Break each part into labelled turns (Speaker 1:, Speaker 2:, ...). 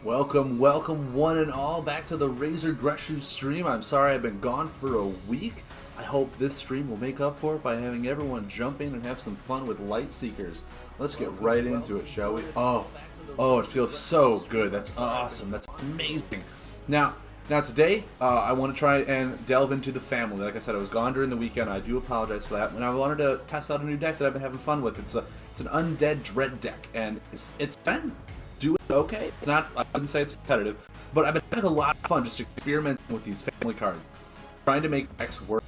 Speaker 1: Welcome, welcome one and all back to the Razor Greshu stream. I'm sorry I've been gone for a week. I hope this stream will make up for it by having everyone jump in and have some fun with Light Seekers. Let's get right into it, shall we? Oh, it feels so good. That's awesome. That's amazing. Now today, I want to try and delve into the family. Like I said, I was gone during the weekend. I do apologize for that. And I wanted to test out a new deck that I've been having fun with. It's an Undead Dread deck, and it's been doing okay. It's not, I wouldn't say it's competitive, but I've been having a lot of fun just experimenting with these family cards, trying to make decks work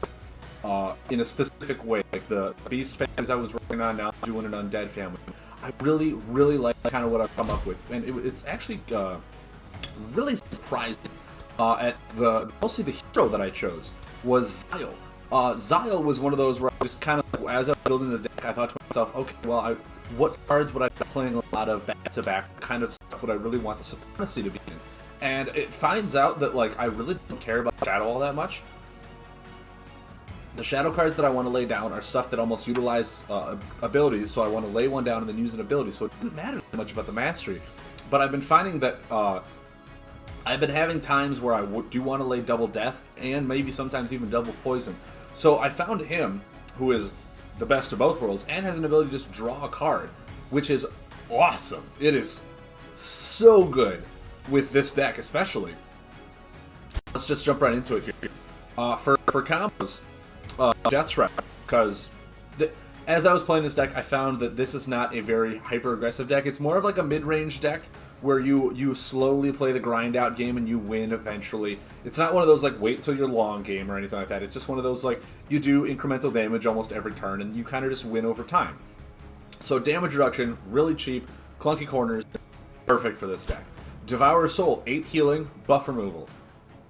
Speaker 1: in a specific way. Like the Beast families I was working on, now I'm doing an Undead family. I really like kind of what I've come up with, and it's actually really surprising. At mostly the hero that I chose was Zyle. Zyle was one of those where I just kind of, as I was building the deck, I thought to myself, okay, well, what cards would I be playing a lot of back-to-back kind of stuff would I really want the supremacy to be in? And it finds out that, like, I really don't care about Shadow all that much. The Shadow cards that I want to lay down are stuff that almost utilize abilities, so I want to lay one down and then use an ability, so it didn't matter that much about the mastery. But I've been finding that I've been having times where I do want to lay double death, and maybe sometimes even double poison. So I found him, who is the best of both worlds, and has an ability to just draw a card, which is awesome. It is so good with this deck, especially. Let's just jump right into it here. For combos, Death Shroud, because as I was playing this deck, I found that this is not a very hyper-aggressive deck. It's more of like a mid-range deck, where you slowly play the grind out game and you win eventually. It's not one of those like wait till your long game or anything like that. It's just one of those like you do incremental damage almost every turn and you kind of just win over time. So damage reduction, really cheap, clunky corners, perfect for this deck. Devour Soul, 8 healing, buff removal.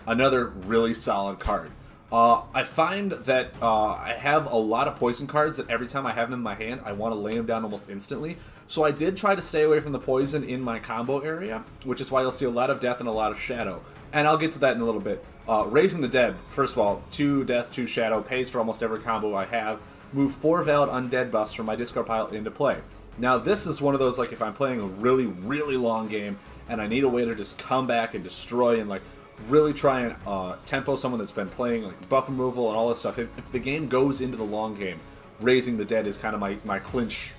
Speaker 1: Another really solid card. I find that I have a lot of poison cards that every time I have them in my hand, I want to lay them down almost instantly. So I did try to stay away from the poison in my combo area, which is why you'll see a lot of death and a lot of shadow. And I'll get to that in a little bit. Raising the Dead, first of all, 2 death, 2 shadow, pays for almost every combo I have. Move 4 valid undead buffs from my discard pile into play. Now this is one of those, like, if I'm playing a really long game and I need a way to just come back and destroy and, like, really try and tempo someone that's been playing like buff removal and all this stuff. If the game goes into the long game, Raising the Dead is kind of my clinch,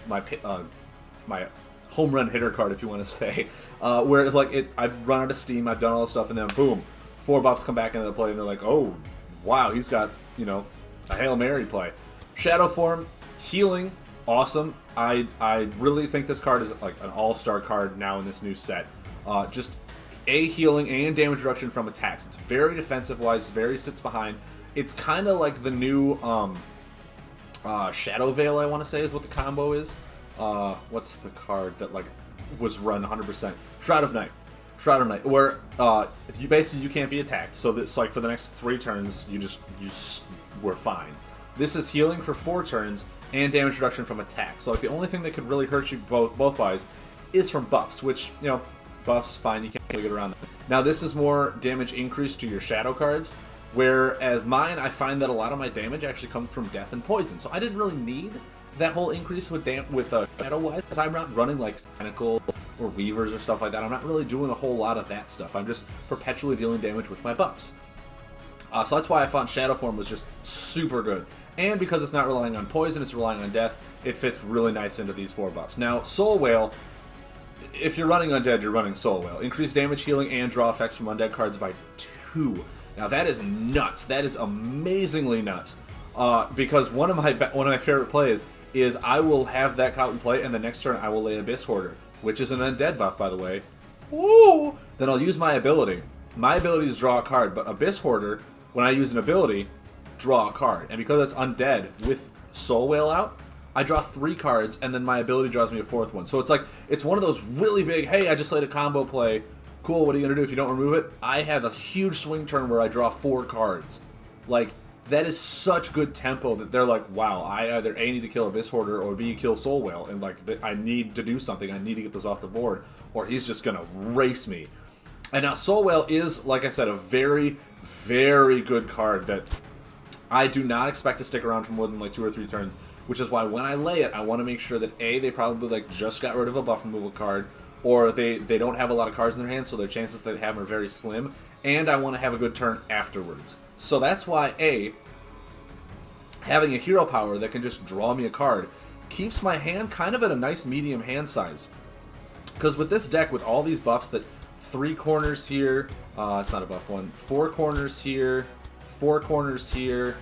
Speaker 1: my home run hitter card, if you want to say. Where like I've run out of steam, I've done all this stuff, and then boom, 4 buffs come back into the play, and they're like, oh wow, he's got a Hail Mary play. Shadow form, healing, awesome. I really think this card is like an all-star card now in this new set. Just healing and damage reduction from attacks. It's very defensive wise, very sits behind. It's kind of like the new Shadow Veil, I want to say is what the combo is. What's the card that like was run 100%? Shroud of Night. Shroud of Night, where you can't be attacked. So it's like for the next 3 turns, you were fine. This is healing for 4 turns and damage reduction from attacks. So like the only thing that could really hurt you both wise is from buffs, which buffs, fine, you can't really get around that. Now this is more damage increase to your shadow cards, whereas mine, I find that a lot of my damage actually comes from death and poison. So I didn't really need that whole increase with shadow wise, because I'm not running like Tentacle or Weavers or stuff like that. I'm not really doing a whole lot of that stuff. I'm just perpetually dealing damage with my buffs. So that's why I found Shadow Form was just super good. And because it's not relying on poison, it's relying on death, it fits really nice into these 4 buffs. Now, Soul Whale, if you're running Undead, you're running Soul Whale. Increase damage, healing, and draw effects from Undead cards by 2. Now that is nuts. That is amazingly nuts. Because one of my favorite plays is I will have that out in play, and the next turn I will lay Abyss Hoarder, which is an Undead buff, by the way. Woo! Then I'll use my ability. My ability is draw a card, but Abyss Hoarder, when I use an ability, draw a card. And because it's Undead with Soul Whale out, I draw 3 cards, and then my ability draws me a 4th one. So it's like, it's one of those really big, hey, I just laid a combo play. Cool, what are you going to do if you don't remove it? I have a huge swing turn where I draw 4 cards. Like, that is such good tempo that they're like, wow, I either A, need to kill Abyss Hoarder, or B, kill Soul Whale. And, like, I need to do something. I need to get this off the board, or he's just going to race me. And now Soul Whale is, like I said, a very, very good card that I do not expect to stick around for more than, like, 2 or 3 turns. Which is why when I lay it, I want to make sure that A, they probably like just got rid of a buff removal card, or they don't have a lot of cards in their hand, so their chances that they have are very slim, and I want to have a good turn afterwards. So that's why, having a hero power that can just draw me a card keeps my hand kind of at a nice medium hand size. Because with this deck, with all these buffs that 3 corners here, it's not a buff one, 4 corners here, 4 corners here,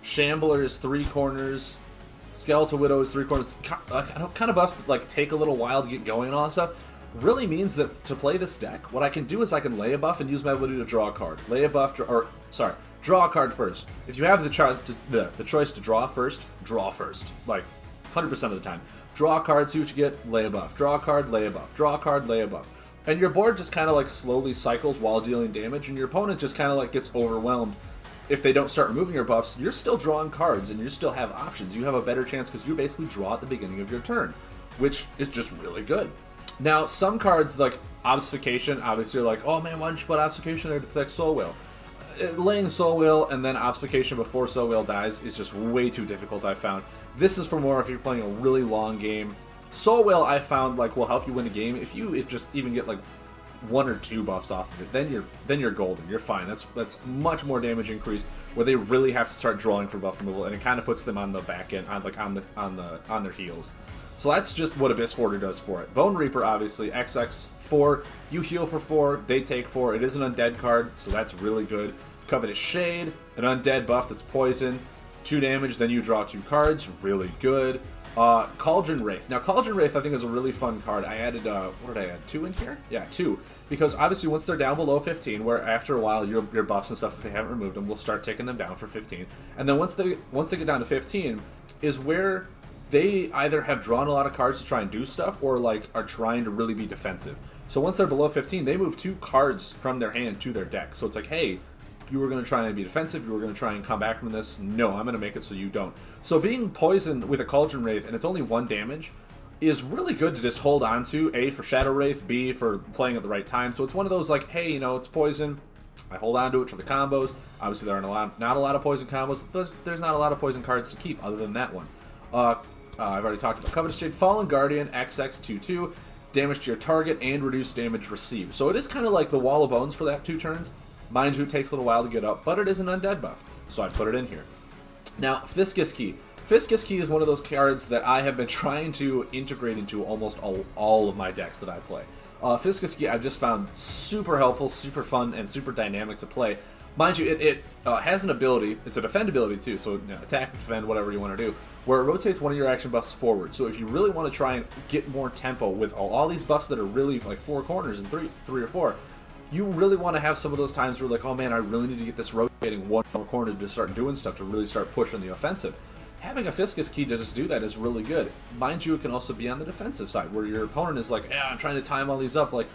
Speaker 1: Shambler is 3 corners, Skeletal Widow is 3 corners, kind of buffs that like take a little while to get going and all that stuff, really means that to play this deck, what I can do is I can lay a buff and use my ability to draw a card. Lay a buff, draw a card first. If you have the choice to draw first, like 100% of the time. Draw a card, see what you get, lay a buff. Draw a card, lay a buff. Draw a card, lay a buff. And your board just kind of like slowly cycles while dealing damage, and your opponent just kind of like gets overwhelmed. If they don't start removing your buffs, you're still drawing cards, and you still have options. You have a better chance because you basically draw at the beginning of your turn, which is just really good. Now, some cards like Obfuscation, obviously you're like, oh man, why don't you put Obfuscation there to protect Soul Wheel? Laying Soul Wheel and then Obfuscation before Soul Wheel dies is just way too difficult, I found. This is for more if you're playing a really long game. Soul Wheel, I found, like, will help you win a game if you just even get like 1 or 2 buffs off of it. Then you're golden. You're fine. That's much more damage increase where they really have to start drawing for buff removal, and it kind of puts them on the back end, on their heels. So that's just what Abyss Hoarder does for it. Bone Reaper, obviously, XX 4. You heal for 4, they take 4. It is an undead card, so that's really good. Covetous Shade, an undead buff that's poison, 2 damage, then you draw 2 cards, really good. Cauldron Wraith. Now, Cauldron Wraith, I think, is a really fun card. I added, what did I add? 2 in here? Yeah, 2. Because obviously, once they're down below 15, where after a while, your buffs and stuff, if they haven't removed them, will start taking them down for 15. And then once they get down to 15, is where they either have drawn a lot of cards to try and do stuff, or like are trying to really be defensive. So once they're below 15, they move 2 cards from their hand to their deck. So it's like, hey, you were going to try and be defensive, you were going to try and come back from this. No, I'm going to make it so you don't. So being poisoned with a Cauldron Wraith, and it's only 1 damage, is really good to just hold on to. A, for Shadow Wraith, B, for playing at the right time. So it's one of those like, hey, you know, it's poison, I hold on to it for the combos. Obviously there are not a lot of poison combos, but there's not a lot of poison cards to keep other than that one. I've already talked about Covetous Shade. Fallen Guardian, XX22, damage to your target and reduce damage received. So it is kind of like the Wall of Bones for that 2 turns. Mind you, it takes a little while to get up, but it is an undead buff, so I put it in here. Now, Fiscus Key. Fiscus Key is one of those cards that I have been trying to integrate into almost all of my decks that I play. Fiscus Key I've just found super helpful, super fun, and super dynamic to play. Mind you, it has an ability, it's a defend ability too, so attack, defend, whatever you want to do, where it rotates one of your action buffs forward. So if you really want to try and get more tempo with all these buffs that are really like 4 corners and 3 or 4, you really want to have some of those times where like, oh man, I really need to get this rotating 1 more corner to start doing stuff, to really start pushing the offensive. Having a Fiscus Key to just do that is really good. Mind you, it can also be on the defensive side, where your opponent is like, yeah, I'm trying to time all these up, like,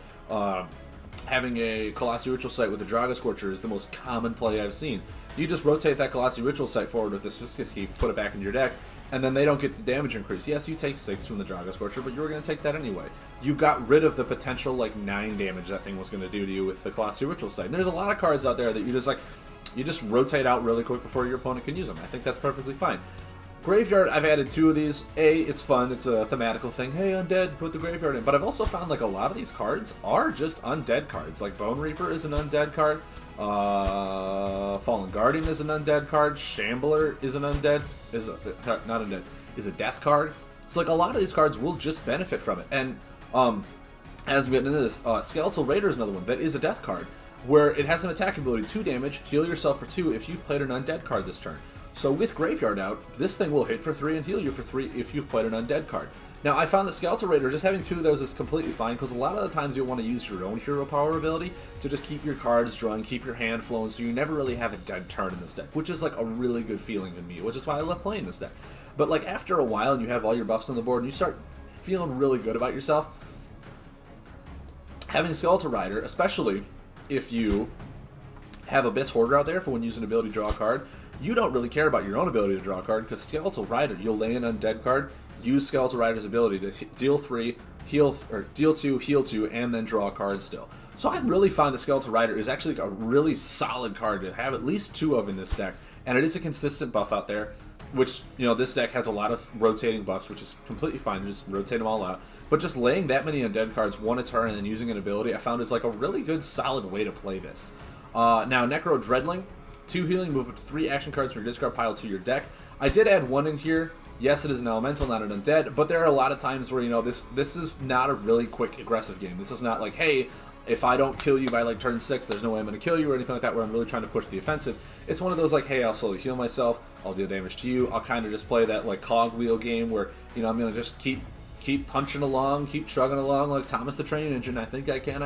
Speaker 1: having a Colossi Ritual Site with a Draga Scorcher is the most common play I've seen. You just rotate that Colossi Ritual Site forward with this Fiscus Key, put it back in your deck, and then they don't get the damage increase. Yes, you take 6 from the Draga Scorcher, but you were going to take that anyway. You got rid of the potential, like, 9 damage that thing was going to do to you with the Colossi Ritual Site. And there's a lot of cards out there that you just rotate out really quick before your opponent can use them. I think that's perfectly fine. Graveyard, I've added 2 of these. A, it's fun, it's a thematical thing. Hey, undead, put the graveyard in. But I've also found like a lot of these cards are just undead cards. Like Bone Reaper is an undead card. Fallen Guardian is an undead card. Shambler is an undead, is a death card. So like a lot of these cards will just benefit from it. And as we get into this, Skeletal Raider is another one that is a death card, where it has an attack ability, 2 damage, heal yourself for 2 if you've played an undead card this turn. So with Graveyard out, this thing will hit for 3 and heal you for 3 if you've played an undead card. Now, I found that Skeletal Raider, just having 2 of those is completely fine, because a lot of the times you'll want to use your own hero power ability to just keep your cards drawn, keep your hand flowing, so you never really have a dead turn in this deck, which is like a really good feeling in me, which is why I love playing this deck. But like after a while, and you have all your buffs on the board, and you start feeling really good about yourself, having Skeletal Rider, especially if you have Abyss Hoarder out there for when using ability to draw a card, you don't really care about your own ability to draw a card, because Skeletal Rider, you'll lay an undead card, use Skeletal Rider's ability to deal 3, deal 2, heal 2, and then draw a card still. So I really found that Skeletal Rider is actually a really solid card to have at least 2 of in this deck, and it is a consistent buff out there. which, this deck has a lot of rotating buffs, which is completely fine. Just rotate them all out. But just laying that many undead cards one a turn and then using an ability, I found is like a really good, solid way to play this. Now, Necro Dreadling, 2 healing, move up to 3 action cards from your discard pile to your deck. I did add 1 in here. Yes, it is an elemental, not an undead, but there are a lot of times where, this is not a really quick, aggressive game. This is not like, hey, if I don't kill you by like turn 6, there's no way I'm going to kill you or anything like that, where I'm really trying to push the offensive. It's one of those like, hey, I'll slowly heal myself, I'll deal damage to you, I'll kind of just play that like cogwheel game where, I'm going to just keep punching along, keep chugging along like Thomas the Train Engine. I think I can,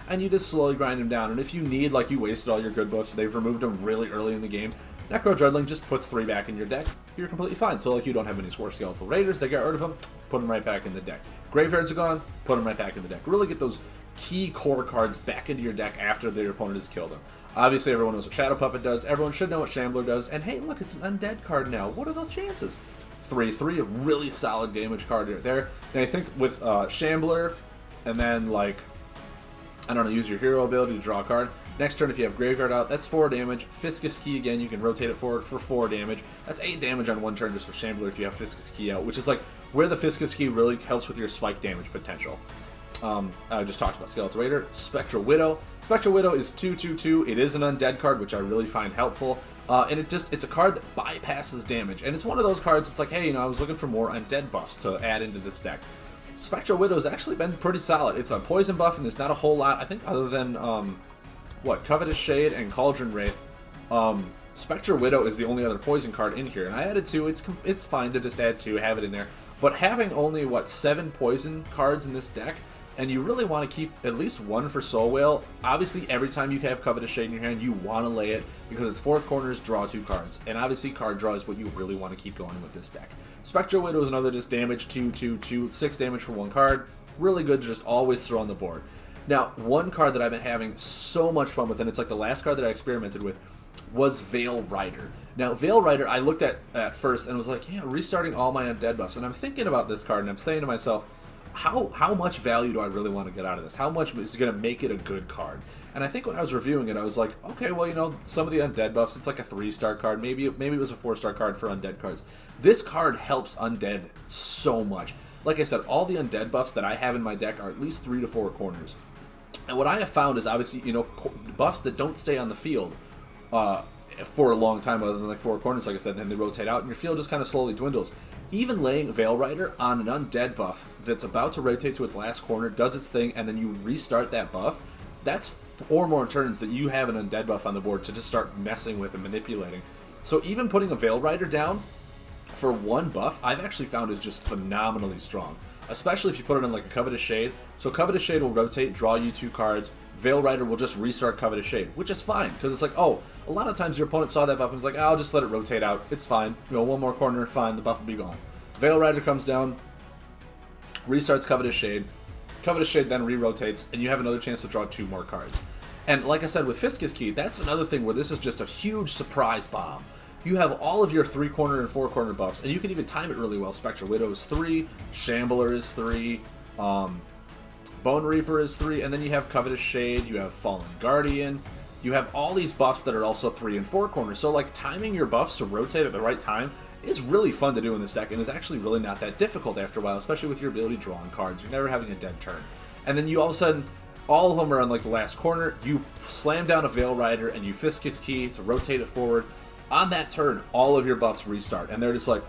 Speaker 1: and you just slowly grind him down. And if you need, like, you wasted all your good buffs, they've removed them really early in the game, Necro Dreadling just puts 3 back in your deck. You're completely fine. So, like, you don't have any Score Skeletal Raiders, they got rid of them, put them right back in the deck. Graveyards are gone, put them right back in the deck. Really get those key core cards back into your deck after their opponent has killed them. Obviously, everyone knows what Shadow Puppet does. Everyone should know what Shambler does. And hey, look, it's an undead card now. What are the chances? 3/3, a really solid damage card right there. And I think with Shambler, and then, like, I don't know, use your hero ability to draw a card. Next turn, if you have Graveyard out, that's 4 damage. Fiscus Key, again, you can rotate it forward for 4 damage. That's 8 damage on 1 turn just for Shambler if you have Fiscus Key out, which is, like, where the Fiscus Key really helps with your spike damage potential. I just talked about Skeletal Raider. Spectral Widow. Spectral Widow is 2/2/2. It is an undead card, which I really find helpful. And it's a card that bypasses damage. And it's one of those cards, it's like, hey, I was looking for more undead buffs to add into this deck. Spectral Widow's actually been pretty solid. It's a poison buff, and there's not a whole lot, I think, other than, Covetous Shade and Cauldron Wraith. Spectral Widow is the only other poison card in here. And I added 2. It's fine to just add 2, have it in there. But having only, 7 poison cards in this deck, and you really want to keep at least 1 for Soul Whale. Obviously, every time you have Covetous Shade in your hand, you want to lay it, because it's 4th corners, draw 2 cards. And obviously, card draw is what you really want to keep going with this deck. Spectral Widow is another just damage, 2/2/2, 6 damage for 1 card. Really good to just always throw on the board. Now, one card that I've been having so much fun with, and it's like the last card that I experimented with, was Veil Rider. Now, Veil Rider, I looked at first and was like, yeah, restarting all my undead buffs. And I'm thinking about this card, and I'm saying to myself, how much value do I really want to get out of this? How much is going to make it a good card? And I think when I was reviewing it, I was like, okay, well, some of the undead buffs, it's like a 3-star card. Maybe it was a 4-star card for undead cards. This card helps undead so much. Like I said, all the undead buffs that I have in my deck are at least 3 to 4 corners. And what I have found is, obviously, buffs that don't stay on the field for a long time, other than like 4 corners, like I said, then they rotate out, and your field just kind of slowly dwindles. Even laying Veil Rider on an undead buff that's about to rotate to its last corner, does its thing, and then you restart that buff, that's 4 more turns that you have an undead buff on the board to just start messing with and manipulating. So even putting a Veil Rider down for 1 buff, I've actually found is just phenomenally strong. Especially if you put it in like a Covetous Shade. So Covetous Shade will rotate, draw you 2 cards. Veil Rider will just restart Covetous Shade, which is fine, because it's like, oh, a lot of times your opponent saw that buff and was like, I'll just let it rotate out. It's fine. 1 more corner, fine, the buff will be gone. Veil Rider comes down, restarts Covetous Shade. Covetous Shade then re-rotates, and you have another chance to draw 2 more cards. And like I said, with Fiscus Key, that's another thing where this is just a huge surprise bomb. You have all of your 3-corner and 4-corner buffs, and you can even time it really well. Spectral Widow is 3, Shambler is 3, Bone Reaper is 3, and then you have Covetous Shade, you have Fallen Guardian, you have all these buffs that are also 3 and 4 corners. So, like, timing your buffs to rotate at the right time is really fun to do in this deck, and is actually really not that difficult after a while, especially with your ability to draw on cards. You're never having a dead turn. And then you all of a sudden, all of them are on, like, the last corner. You slam down a Veil Rider, and you Fiscus Key to rotate it forward. On that turn, all of your buffs restart, and they're just like,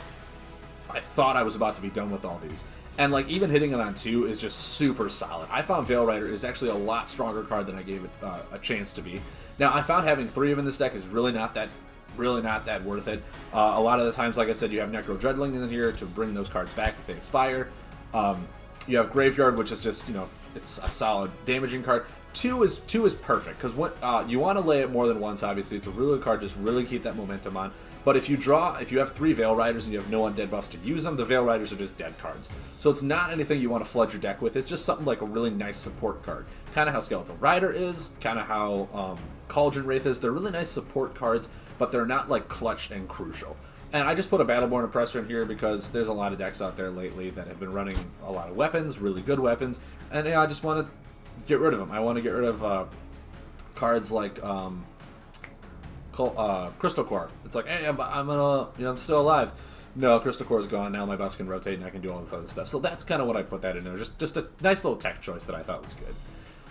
Speaker 1: I thought I was about to be done with all these. And, like, even hitting it on 2 is just super solid. I found Veil Rider is actually a lot stronger card than I gave it a chance to be. Now, I found having 3 of them in this deck is really not that worth it. A lot of the times, like I said, you have Necro Dreadling in here to bring those cards back if they expire. You have Graveyard, which is just, it's a solid damaging card. 2 is perfect, because you want to lay it more than once, obviously. It's a really good card, just really keep that momentum on. But if you have 3 Veil Riders and you have no undead buffs to use them, the Veil Riders are just dead cards. So it's not anything you want to flood your deck with. It's just something like a really nice support card. Kind of how Skeletal Rider is, kind of how Cauldron Wraith is. They're really nice support cards, but they're not like clutch and crucial. And I just put a Battleborn Oppressor in here because there's a lot of decks out there lately that have been running a lot of weapons, really good weapons, and I just want to get rid of them. I want to get rid of cards like Crystal Core. It's like, hey, I'm gonna, I'm still alive. No, Crystal Core is gone. Now my buffs can rotate and I can do all this other stuff. So that's kind of what I put that in there. Just a nice little tech choice that I thought was good.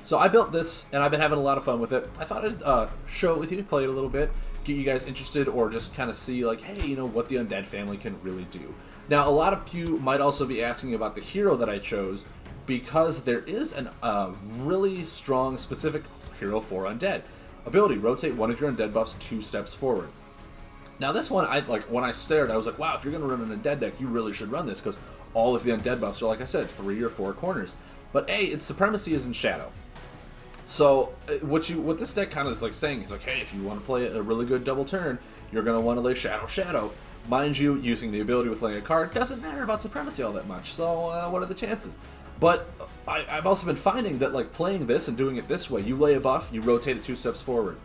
Speaker 1: So I built this, and I've been having a lot of fun with it. I thought I'd show it with you, play it a little bit, get you guys interested, or just kind of see, like, hey, what the Undead Family can really do. Now, a lot of you might also be asking about the hero that I chose, because there is a really strong, specific hero for Undead. Ability, rotate one of your Undead buffs 2 steps forward. Now this one, when I stared, I was like, wow, if you're going to run an Undead deck, you really should run this, because all of the Undead buffs are, like I said, 3 or 4 corners. But A, its supremacy is in Shadow. So what this deck kind of is like saying is like, hey, if you want to play a really good double turn, you're going to want to lay Shadow. Mind you, using the ability with laying a card doesn't matter about supremacy all that much, so what are the chances? But I've also been finding that, like, playing this and doing it this way, you lay a buff, you rotate it 2 steps forward.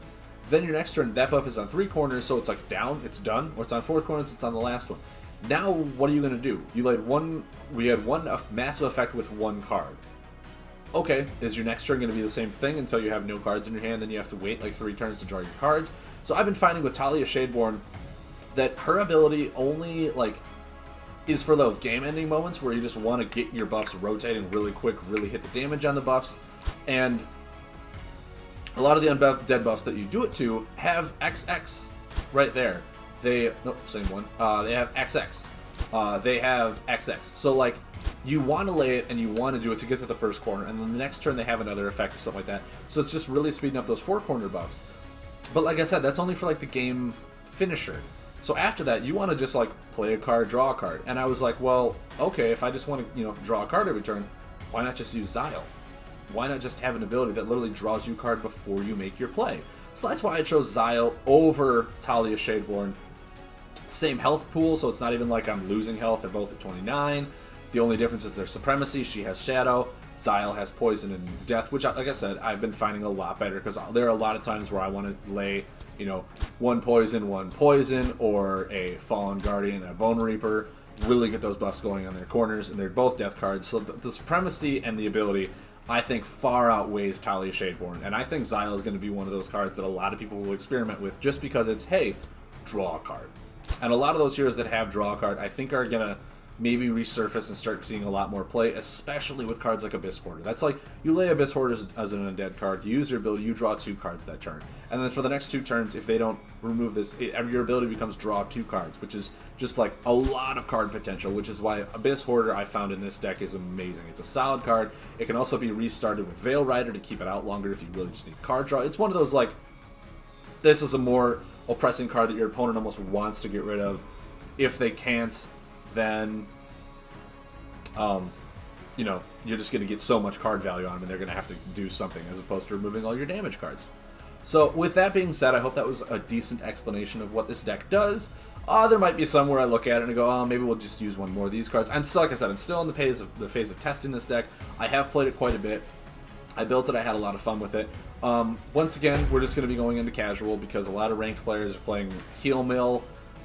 Speaker 1: Then your next turn, that buff is on 3 corners, so it's like down, it's done, or it's on 4th corners, it's on the last one. Now, what are you going to do? We had one massive effect with 1 card. Okay, is your next turn going to be the same thing until you have no cards in your hand, then you have to wait like 3 turns to draw your cards? So I've been finding with Talia Shadeborn that her ability only, like, is for those game-ending moments where you just want to get your buffs rotating really quick, really hit the damage on the buffs, and a lot of the Undead buffs that you do it to have XX right there. Same one. They have XX. They have XX. So, like, you want to lay it and you want to do it to get to the first corner, and then the next turn they have another effect or something like that. So it's just really speeding up those 4-corner buffs. But like I said, that's only for, like, the game finisher. So after that, you want to just, like, play a card, draw a card. And I was like, well, okay, if I just want to, draw a card every turn, why not just use Xyle? Why not just have an ability that literally draws you a card before you make your play? So that's why I chose Xyle over Talia Shadeborn. Same health pool, so it's not even like I'm losing health. They're both at 29. The only difference is their supremacy. She has Shadow. Xyle has Poison and Death, which, like I said, I've been finding a lot better, because there are a lot of times where I want to lay, 1 poison, or a Fallen Guardian, a Bone Reaper, really get those buffs going on their corners, and they're both death cards. So the supremacy and the ability, I think, far outweighs Talia Shadeborn, and I think Xyle is going to be one of those cards that a lot of people will experiment with, just because it's, hey, draw a card. And a lot of those heroes that have draw a card, I think, are going to maybe resurface and start seeing a lot more play, especially with cards like Abyss Hoarder. That's like, you lay Abyss Hoarder as an Undead card, you use your ability, you draw 2 cards that turn. And then for the next 2 turns, if they don't remove this, your ability becomes draw 2 cards, which is just like a lot of card potential, which is why Abyss Hoarder I found in this deck is amazing. It's a solid card. It can also be restarted with Veil Rider to keep it out longer if you really just need card draw. It's one of those, like, this is a more oppressing card that your opponent almost wants to get rid of. If they can't, then you're just going to get so much card value on them, and they're going to have to do something, as opposed to removing all your damage cards. So with that being said, I hope that was a decent explanation of what this deck does. There might be some where I look at it and go, oh, maybe we'll just use one more of these cards. I'm still, like I said, I'm still in the phase of testing this deck. I have played it quite a bit. I built it, I had a lot of fun with it. Once again, we're just going to be going into casual, because a lot of ranked players are playing heal mill.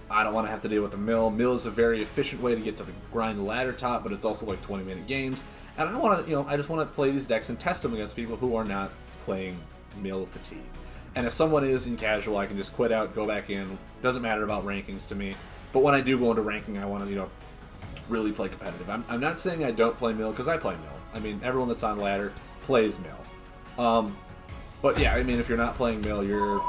Speaker 1: I don't want to have to deal with the mill. Mill is a very efficient way to get to the grind ladder top, but it's also like 20-minute games. And I want to, I just want to play these decks and test them against people who are not playing mill fatigue. And if someone is in casual, I can just quit out, go back in. Doesn't matter about rankings to me. But when I do go into ranking, I want to, really play competitive. I'm not saying I don't play mill, because I play mill. I mean, everyone that's on ladder plays mill. But yeah, I mean, if you're not playing mill, you're,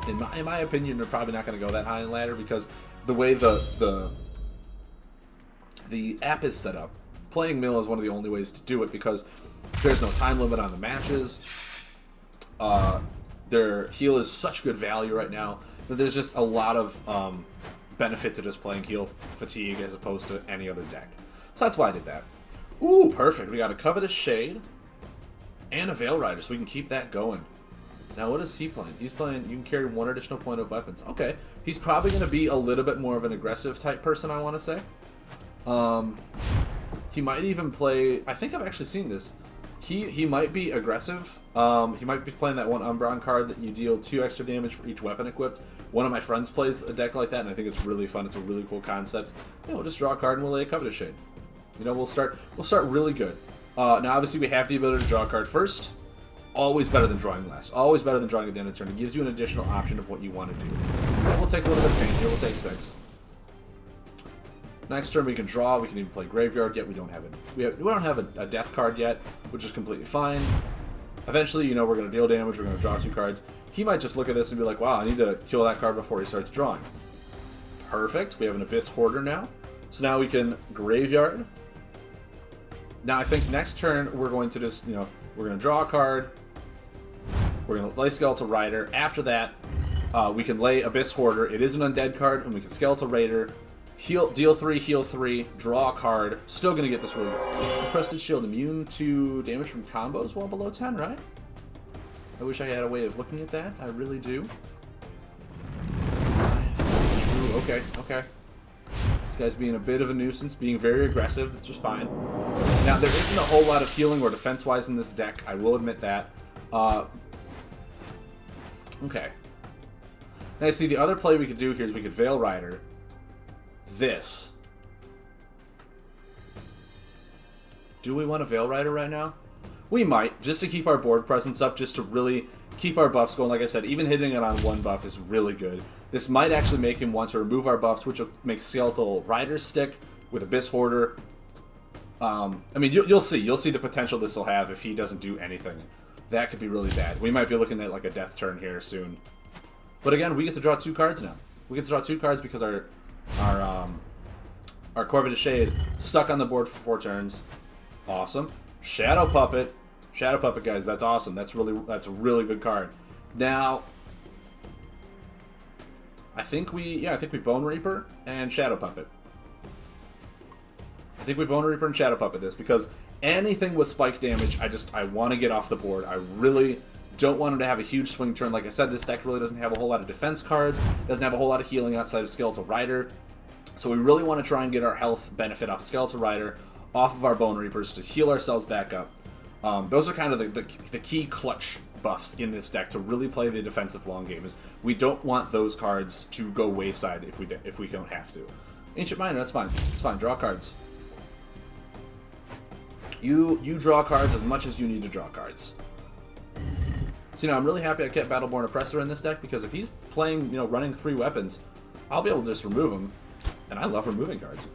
Speaker 1: in my opinion, they're probably not going to go that high in ladder, because the way the app is set up, playing mill is one of the only ways to do it, because there's no time limit on the matches. Their heal is such good value right now that there's just a lot of benefit to just playing heal fatigue as opposed to any other deck. So that's why I did that. Ooh, perfect. We got a Covetous Shade and a Veil Rider, so we can keep that going. Now, what is he playing? He's playing, you can carry 1 additional point of weapons. Okay. He's probably going to be a little bit more of an aggressive type person, I want to say. He might even play, I think I've actually seen this. He might be aggressive. He might be playing that 1 Umbron card that you deal 2 extra damage for each weapon equipped. One of my friends plays a deck like that, and I think it's really fun. It's a really cool concept. We'll just draw a card and we'll lay a Covetous Shade. We'll start really good. Now, obviously, we have the ability to draw a card first. Always better than drawing less. Always better than drawing at the end of the turn. It gives you an additional option of what you want to do. And we'll take a little bit of pain here. We'll take 6. Next turn we can draw. We can even play Graveyard. Yet we don't have it. We don't have a death card yet, which is completely fine. Eventually, you know, we're going to deal damage. We're going to draw 2 cards. He might just look at this and be like, wow, I need to kill that card before he starts drawing. Perfect. We have an Abyss Hoarder now. So now we can Graveyard. Now I think next turn we're going to just, you know, we're going to draw a card. We're going to lay Skeletal Rider. After that, we can lay Abyss Hoarder. It is an undead card, and we can Skeletal Raider. Deal 3, heal 3, draw a card. Still going to get this really good. Encrusted Shield, immune to damage from combos while below 10, right? I wish I had a way of looking at that. I really do. Ooh, okay, okay. This guy's being a bit of a nuisance, being very aggressive, which is fine. Now, there isn't a whole lot of healing or defense-wise in this deck, I will admit that. Okay. Now, see, the other play we could do here is we could Veil Rider this. Do we want to Veil Rider right now? We might, just to keep our board presence up, just to really keep our buffs going. Like I said, even hitting it on 1 buff is really good. This might actually make him want to remove our buffs, which will make Skeletal Rider stick with Abyss Hoarder. I mean, you'll see. You'll see the potential this will have if he doesn't do anything. That could be really bad. We might be looking at like a death turn here soon. But again, we get to draw 2 cards now. We get to draw 2 cards because our Corvid of Shade stuck on the board for 4 turns. Awesome. Shadow Puppet. Shadow Puppet, guys. That's awesome. That's a really good card. Now, I think we Bone Reaper and Shadow Puppet. I think we Bone Reaper and Shadow Puppet this because anything with spike damage, I want to get off the board. I really don't want him to have a huge swing turn. Like I said, this deck really doesn't have a whole lot of defense cards, doesn't have a whole lot of healing outside of Skeletal Rider. So we really want to try and get our health benefit off of Skeletal Rider, off of our Bone Reapers to heal ourselves back up. Those are kind of the key clutch buffs in this deck to really play the defensive long game. Is we don't want those cards to go wayside if we don't have to. Ancient Miner, that's fine. It's fine. Draw cards. You draw cards as much as you need to draw cards. So, you know, I'm really happy I kept Battleborn Oppressor in this deck because if he's playing, you know, running 3 weapons, I'll be able to just remove them. And I love removing cards.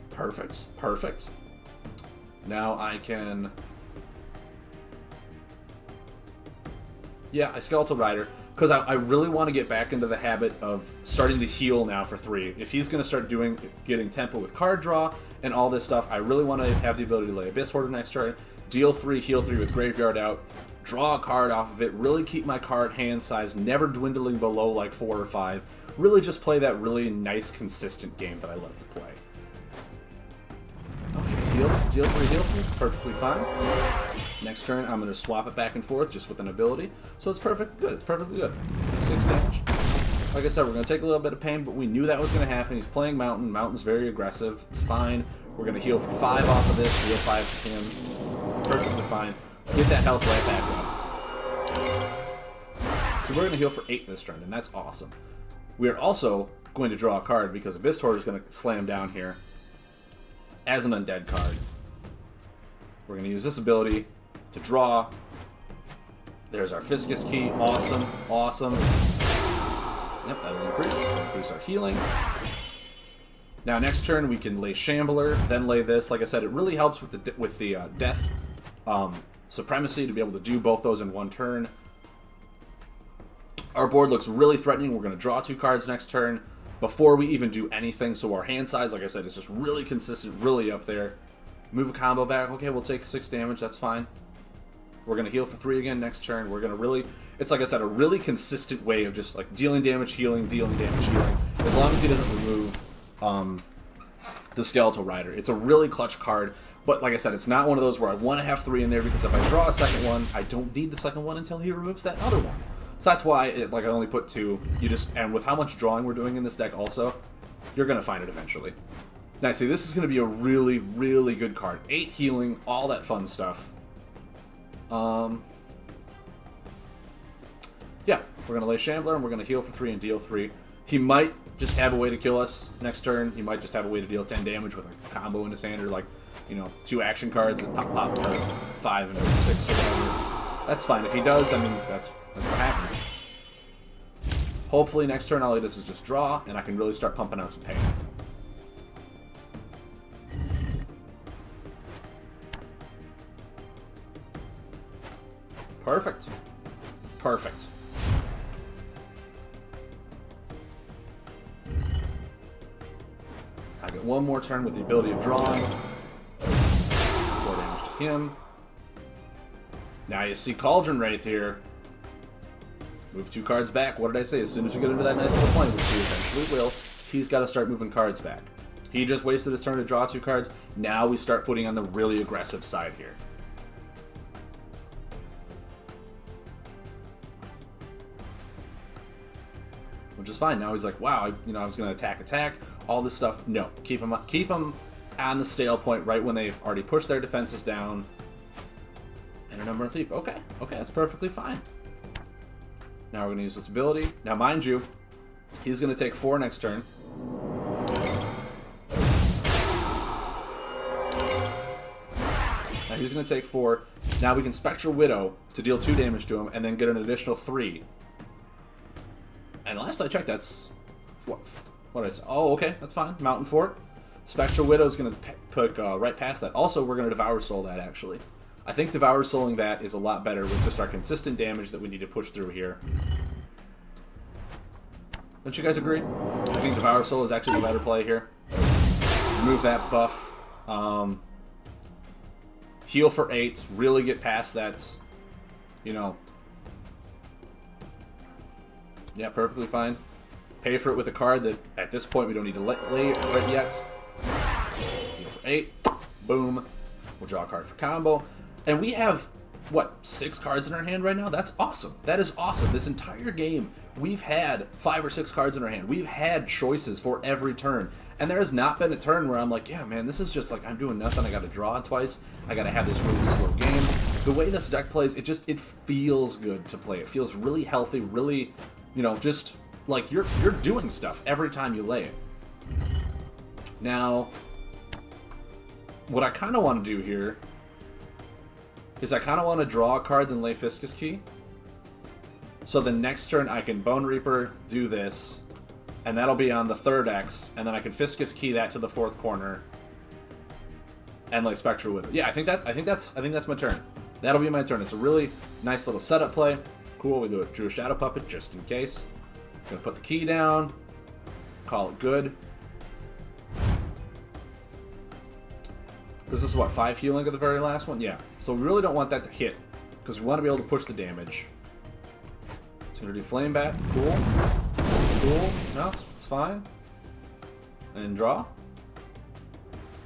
Speaker 1: Perfect. Perfect. Now I can... Yeah, I Skeletal Rider. Because I really want to get back into the habit of starting to heal now for 3. If he's going to start getting tempo with card draw and all this stuff, I really want to have the ability to lay Abyss Hoarder next turn, deal 3, heal 3 with Graveyard out, draw a card off of it, really keep my card hand size never dwindling below like 4 or 5. Really just play that really nice, consistent game that I love to play. Okay, deal 3, heal 3, perfectly fine. Next turn, I'm going to swap it back and forth just with an ability. So it's perfectly good. It's perfectly good. 6 damage. Like I said, we're going to take a little bit of pain, but we knew that was going to happen. He's playing Mountain. Mountain's very aggressive. It's fine. We're going to heal for 5 off of this. Heal 5 to him. Perfectly fine. Get that health right back up. So we're going to heal for 8 this turn, and that's awesome. We are also going to draw a card because Abyss Hoarder is going to slam down here as an undead card. We're going to use this ability to draw. There's our Fiscus Key. Awesome. Awesome. Yep, that'll increase our healing. Now next turn we can lay Shambler, then lay this. Like I said, it really helps with the death supremacy to be able to do both those in 1 turn. Our board looks really threatening. We're going to draw 2 cards next turn before we even do anything. So our hand size, like I said, is just really consistent, really up there. Move a combo back. Okay, we'll take 6 damage. That's fine. We're going to heal for 3 again next turn. We're going to really... It's, like I said, a really consistent way of just, like, dealing damage, healing, dealing damage, healing. As long as he doesn't remove the Skeletal Rider. It's a really clutch card. But, like I said, it's not one of those where I want to have 3 in there because if I draw a second one, I don't need the second one until he removes that other one. So that's why, I only put 2. And with how much drawing we're doing in this deck also, you're going to find it eventually. Now, see, this is going to be a really, really good card. 8 healing, all that fun stuff. Yeah, we're going to lay Shambler, and we're going to heal for 3 and deal 3. He might just have a way to kill us next turn. He might just have a way to deal 10 damage with a combo in his hand, or, like, you know, 2 action cards that pop 5 and 6 or whatever. That's fine. If he does, I mean, that's what happens. Hopefully next turn all he does is just draw, and I can really start pumping out some pain. Perfect. Perfect. I get one more turn with the ability of drawing. 4 damage to him. Now you see Cauldron Wraith here. Move 2 cards back. What did I say? As soon as we get into that nice little point, which we eventually will, he's got to start moving cards back. He just wasted his turn to draw 2 cards. Now we start putting on the really aggressive side here. Which is fine. Now he's like, wow, I was going to attack, all this stuff. No, keep him on the stale point right when they've already pushed their defenses down. And a number of thief. Okay, that's perfectly fine. Now we're going to use this ability. Now, mind you, he's going to take 4 next turn. Now he's going to take 4. Now we can Spectral Widow to deal 2 damage to him and then get an additional 3. And last I checked, that's... What did I say? Oh, okay, that's fine. Mountain Fort. Spectral Widow is going to pick right past that. Also, we're going to Devour Soul that, actually. I think Devour Souling that is a lot better with just our consistent damage that we need to push through here. Don't you guys agree? I think Devour Soul is actually the better play here. Remove that buff. Heal for 8. Really get past that. Yeah, perfectly fine. Pay for it with a card that, at this point, we don't need to lay right yet. Heal for 8. Boom. We'll draw a card for combo. And we have, what, 6 cards in our hand right now? That's awesome. That is awesome. This entire game, we've had 5 or 6 cards in our hand. We've had choices for every turn. And there has not been a turn where I'm like, yeah, man, this is just like, I'm doing nothing. I got to draw twice. I got to have this really slow game. The way this deck plays, it feels good to play. It feels really healthy, really, just like you're doing stuff every time you lay it. Now, what I kind of want to do here is I kind of want to draw a card then lay Fiscus Key. So the next turn I can Bone Reaper, do this, and that'll be on the 3rd X, and then I can Fiscus Key that to the 4th corner, and lay Spectral Widow. Yeah, I think that's my turn. That'll be my turn. It's a really nice little setup play. Cool. We drew a Shadow Puppet just in case. Gonna put the key down. Call it good. This is what, 5 healing at the very last one? Yeah. So we really don't want that to hit, because we want to be able to push the damage. So we're gonna do Flame Bat. Cool. Cool. No, it's fine. And draw.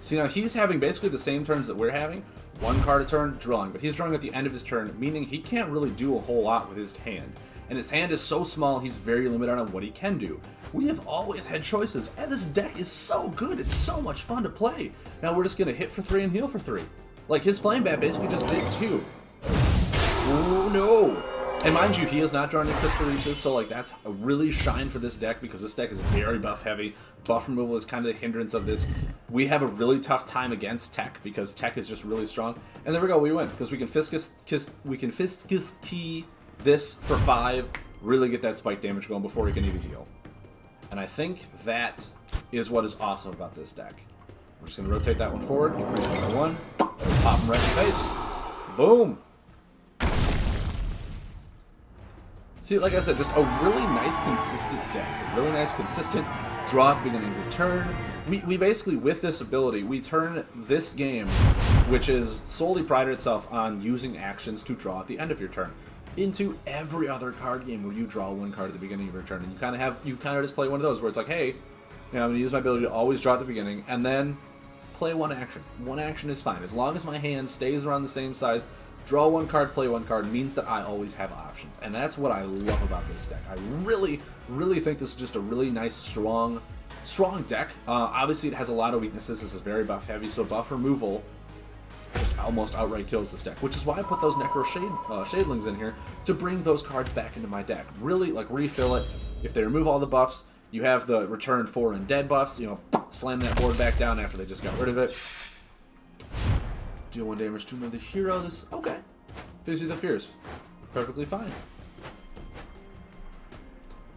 Speaker 1: See, now he's having basically the same turns that we're having. 1 card a turn, drawing. But he's drawing at the end of his turn, meaning he can't really do a whole lot with his hand. And his hand is so small, he's very limited on what he can do. We have always had choices, and this deck is so good. It's so much fun to play. Now we're just going to hit for 3 and heal for 3. Like, his Flame Bat basically just did 2. Oh, no. And mind you, he is not drawing any Crystal Leeches, so like that's a really shine for this deck because this deck is very buff heavy. Buff removal is kind of the hindrance of this. We have a really tough time against Tech because Tech is just really strong. And there we go, we win because we can Fiscus Key this for 5, really get that spike damage going before he can even heal. And I think that is what is awesome about this deck. We're just going to rotate that one forward, increase it by 1, pop him right in the face. Boom! See, like I said, just a really nice, consistent deck. A really nice, consistent draw at the beginning of your turn. We basically, with this ability, we turn this game, which is solely prided itself on using actions to draw at the end of your turn, into every other card game where you draw 1 card at the beginning of your turn. And you kind of just play one of those where it's like, hey, I'm going to use my ability to always draw at the beginning, and then play 1 action. 1 action is fine. As long as my hand stays around the same size, draw 1 card, play 1 card means that I always have options. And that's what I love about this deck. I really, really think this is just a really nice, strong deck. Obviously, it has a lot of weaknesses. This is very buff heavy, so buff removal just almost outright kills this deck, which is why I put those Necro Shadelings in here to bring those cards back into my deck. Really, like, refill it. If they remove all the buffs, you have the return 4 Undead buffs, slam that board back down after they just got rid of it. Deal 1 damage to another hero. Okay. Fizzy the Fierce. Perfectly fine.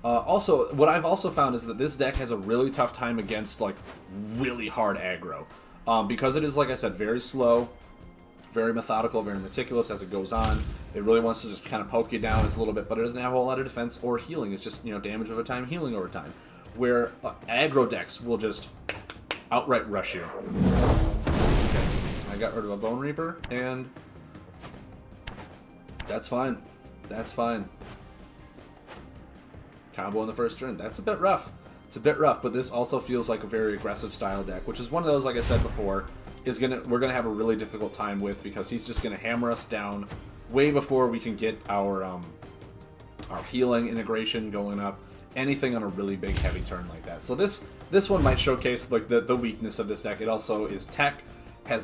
Speaker 1: Also, what I've also found is that this deck has a really tough time against, like, really hard aggro. Because it is, like I said, very slow, very methodical, very meticulous as it goes on. It really wants to just kind of poke you down a little bit, but it doesn't have a whole lot of defense or healing. It's just, you know, damage over time, healing over time. Where aggro decks will just outright rush you. Okay, I got rid of a Bone Reaper, and that's fine. That's fine. Combo in the first turn. That's a bit rough. It's a bit rough, but this also feels like a very aggressive style deck, which is one of those, like I said before, we're gonna have a really difficult time with, because he's just gonna hammer us down way before we can get our healing integration going up. Anything on a really big heavy turn like that. So this one might showcase like the weakness of this deck. It also is tech, has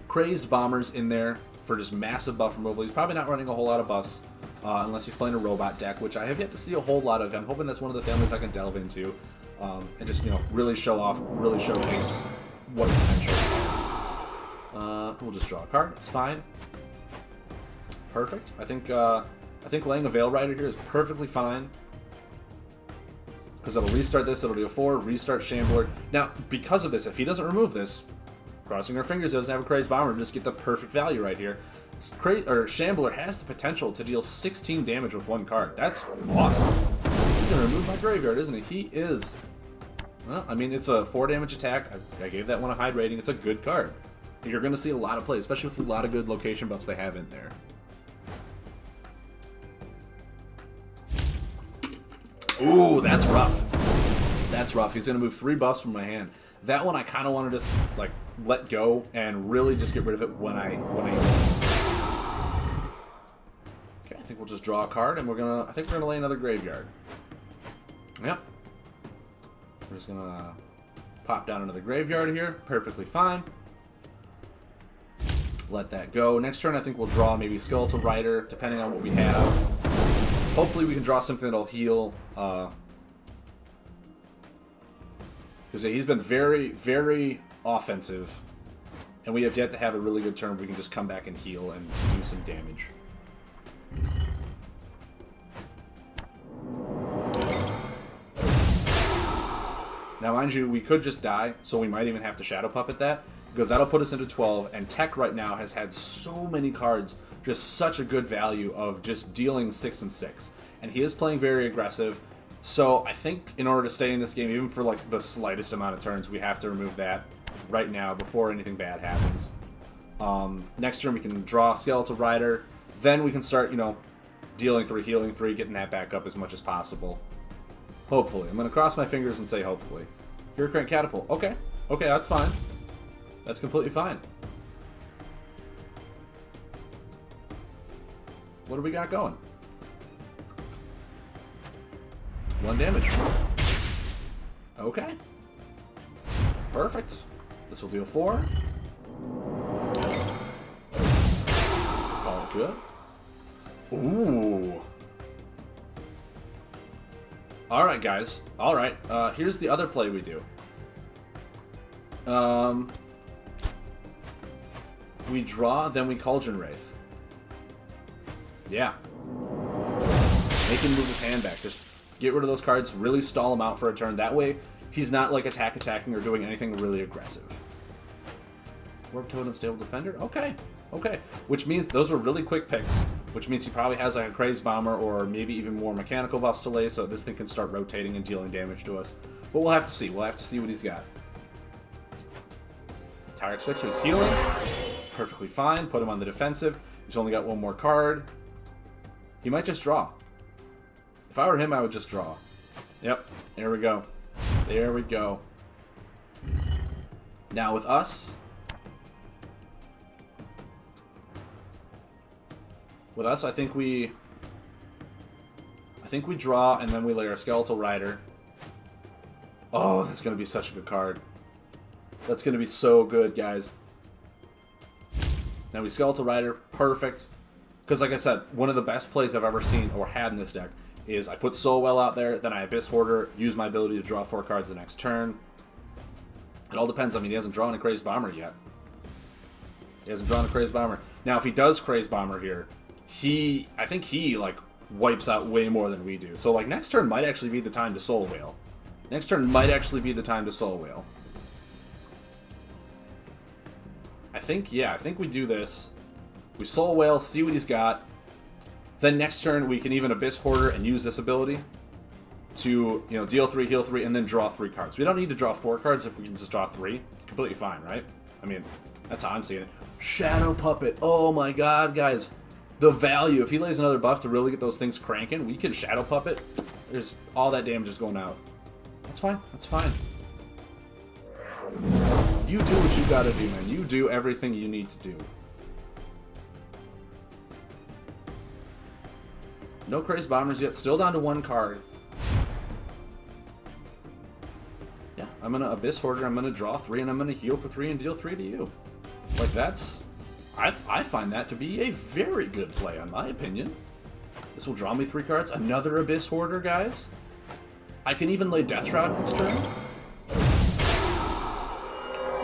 Speaker 1: crazed bombers in there for just massive buff removal. He's probably not running a whole lot of buffs. Unless he's playing a robot deck, which I have yet to see a whole lot of. I'm hoping that's one of the families I can delve into, and just, you know, really show off, really showcase what potential it has. We'll just draw a card. It's fine. Perfect. I think laying a Veil Rider here is perfectly fine, because it'll restart this. It'll do a 4, restart Shambler. Now, because of this, if he doesn't remove this, crossing our fingers, doesn't have a Crazed Bomber, just get the perfect value right here. Shambler has the potential to deal 16 damage with one card. That's awesome. He's going to remove my graveyard, isn't he? He is. Well, I mean, it's a 4 damage attack. I gave that one a high rating. It's a good card. You're going to see a lot of play, especially with a lot of good location buffs they have in there. Ooh, that's rough. That's rough. He's going to move 3 buffs from my hand. That one I kind of want to just, like, let go and really just get rid of it when I Okay, I think we'll just draw a card, and I think we're gonna lay another graveyard. Yep. We're just gonna pop down another graveyard here. Perfectly fine. Let that go. Next turn, I think we'll draw maybe Skeletal Rider, depending on what we have. Hopefully we can draw something that'll heal. Because he's been very, very offensive. And we have yet to have a really good turn where we can just come back and heal and do some damage. Now, mind you, we could just die, so we might even have to Shadow Puppet that, because that'll put us into 12, and Tech right now has had so many cards, just such a good value of just dealing 6 and 6. And he is playing very aggressive, so I think in order to stay in this game, even for like the slightest amount of turns, we have to remove that right now before anything bad happens. Next turn we can draw Skeletal Rider, then we can start, you know, dealing 3, healing 3, getting that back up as much as possible. Hopefully. I'm going to cross my fingers and say hopefully. Hurricane Catapult. Okay. Okay, that's fine. That's completely fine. What do we got going? 1 damage. Okay. Perfect. This will deal 4. Call it good. Ooh. Alright, guys. Alright. Here's the other play we do. We draw, then we Cauldron Wraith. Yeah. Make him move his hand back. Just get rid of those cards, really stall him out for a turn. That way, he's not like attacking or doing anything really aggressive. Warp Toad and Stable Defender? Okay. Okay. Which means those are really quick picks. Which means he probably has like a Crazed Bomber or maybe even more mechanical buffs to lay, so this thing can start rotating and dealing damage to us. But we'll have to see. We'll have to see what he's got. Tyrex Fixer is healing. Perfectly fine. Put him on the defensive. He's only got 1 more card. He might just draw. If I were him, I would just draw. Yep. There we go. There we go. Now with us... With us, I think we draw, and then we lay our Skeletal Rider. Oh, that's going to be such a good card. That's going to be so good, guys. Now we Skeletal Rider. Perfect. Because, like I said, one of the best plays I've ever seen or had in this deck is I put Soul Well out there, then I Abyss Hoarder, use my ability to draw 4 cards the next turn. It all depends. I mean, he hasn't drawn a Crazed Bomber yet. He hasn't drawn a Crazed Bomber. Now, if he does Crazed Bomber here, I think he, like, wipes out way more than we do. So, like, next turn might actually be the time to Soul Whale. Next turn might actually be the time to Soul Whale. I think we do this. We Soul Whale, see what he's got. Then next turn, we can even Abyss Hoarder and use this ability to, you know, deal 3, heal 3, and then draw 3 cards. We don't need to draw 4 cards if we can just draw 3. It's completely fine, right? I mean, that's how I'm seeing it. Shadow Puppet. Oh my god, guys. The value. If he lays another buff to really get those things cranking, we can Shadow Puppet. There's all that damage is going out. That's fine. That's fine. You do what you gotta do, man. You do everything you need to do. No Crazed Bombers yet. Still down to 1 card. Yeah, I'm gonna Abyss Hoarder. I'm gonna draw 3, and I'm gonna heal for 3 and deal 3 to you. Like, that's... I find that to be a very good play, in my opinion. This will draw me 3 cards. Another Abyss Hoarder, guys. I can even lay Death Shroud next turn.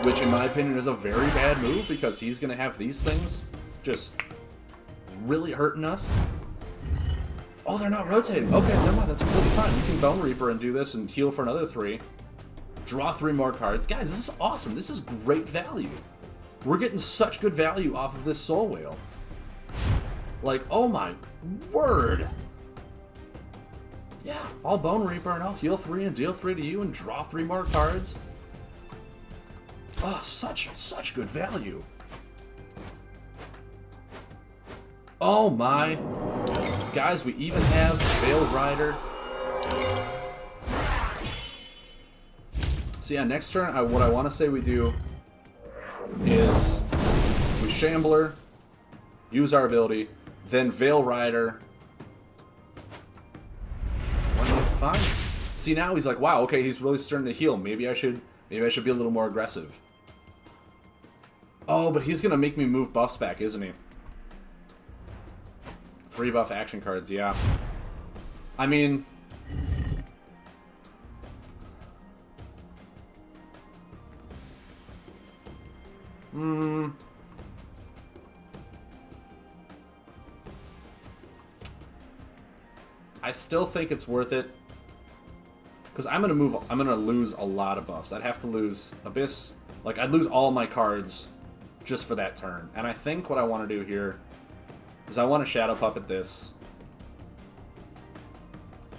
Speaker 1: Which, in my opinion, is a very bad move, because he's gonna have these things just really hurting us. Oh, they're not rotating. Okay, never mind. That's completely fine. We can Bone Reaper and do this and heal for another 3. Draw 3 more cards. Guys, this is awesome. This is great value. We're getting such good value off of this Soul Whale. Like, oh my word. Yeah, I'll Bone Reaper and I'll heal 3 and deal 3 to you and draw 3 more cards. Oh, such good value. Oh my. Guys, we even have Veiled Rider. So yeah, next turn, what I want to say we do is we Shambler, use our ability, then Veil Rider. Fine. See, now he's like, wow, okay, he's really starting to heal. Maybe I should be a little more aggressive. Oh, but he's gonna make me move buffs back, isn't he? 3 buff action cards, yeah. I mean... I still think it's worth it. Because I'm gonna lose a lot of buffs. I'd have to lose Abyss. Like, I'd lose all my cards just for that turn. And I think what I want to do here is I want to Shadow Puppet this.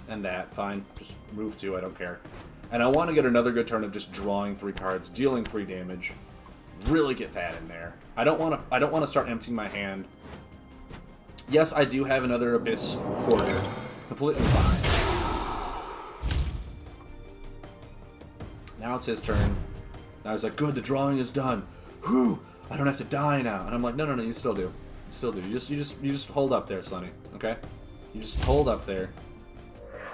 Speaker 1: And that, fine. Just move 2, I don't care. And I want to get another good turn of just drawing 3 cards, dealing 3 damage. Really get that in there. I don't want to start emptying my hand. Yes, I do have another Abyss Hoarder. Completely fine. Now it's his turn. Now he's like, good, the drawing is done. Whew, I don't have to die now. And I'm like, no, you still do. You still do. You just hold up there, Sonny. Okay? You just hold up there.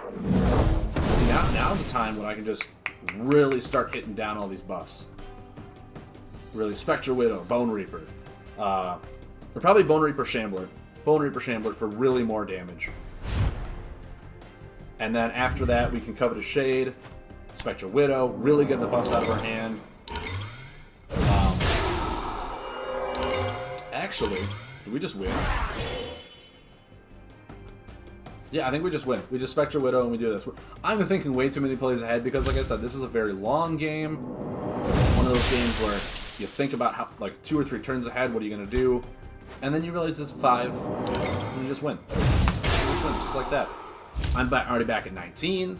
Speaker 1: See, now's the time when I can just really start hitting down all these buffs. Really, Spectre Widow, Bone Reaper. Or probably Bone Reaper Shambler. Bone Reaper Shambler for really more damage. And then after that, we can Covetous Shade, Spectre Widow, really get the buffs out of our hand. Actually, did we just win? Yeah, I think we just win. We just Spectre Widow and we do this. I'm thinking way too many plays ahead because, like I said, this is a very long game. One of those games where you think about how, like, 2 or 3 turns ahead, what are you going to do? And then you realize it's 5, and you just win. You just win, just like that. I'm already back at 19.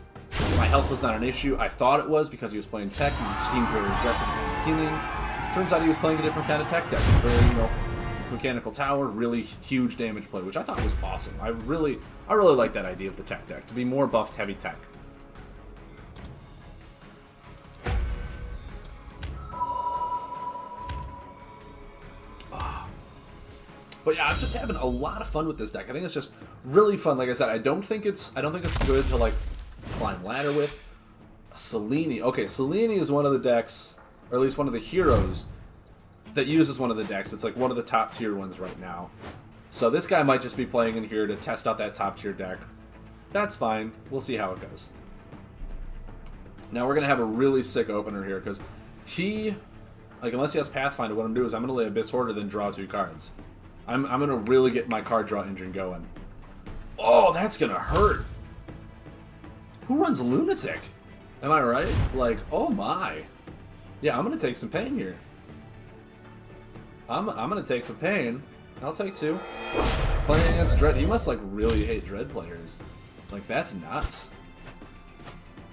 Speaker 1: My health was not an issue. I thought it was because he was playing tech and he seemed very aggressive at the beginning. Turns out he was playing a different kind of tech deck. Very, Mechanical Tower, really huge damage play, which I thought was awesome. I really like that idea of the tech deck, to be more buffed heavy tech. But yeah, I'm just having a lot of fun with this deck. I think it's just really fun. Like I said, I don't think it's good to, like, climb ladder with. Selene. Okay, Selene is one of the decks, or at least one of the heroes that uses one of the decks. It's like one of the top tier ones right now. So this guy might just be playing in here to test out that top tier deck. That's fine. We'll see how it goes. Now we're gonna have a really sick opener here because he Like, unless he has Pathfinder, what I'm going to do is I'm going to lay Abyss Hoarder, then draw 2 cards. I'm going to really get my card draw engine going. Oh, that's going to hurt. Who runs Lunatic? Am I right? Like, oh my. Yeah, I'm going to take some pain here. I'm going to take some pain. I'll take 2. Playing against Dread. He must, like, really hate Dread players. Like, that's nuts.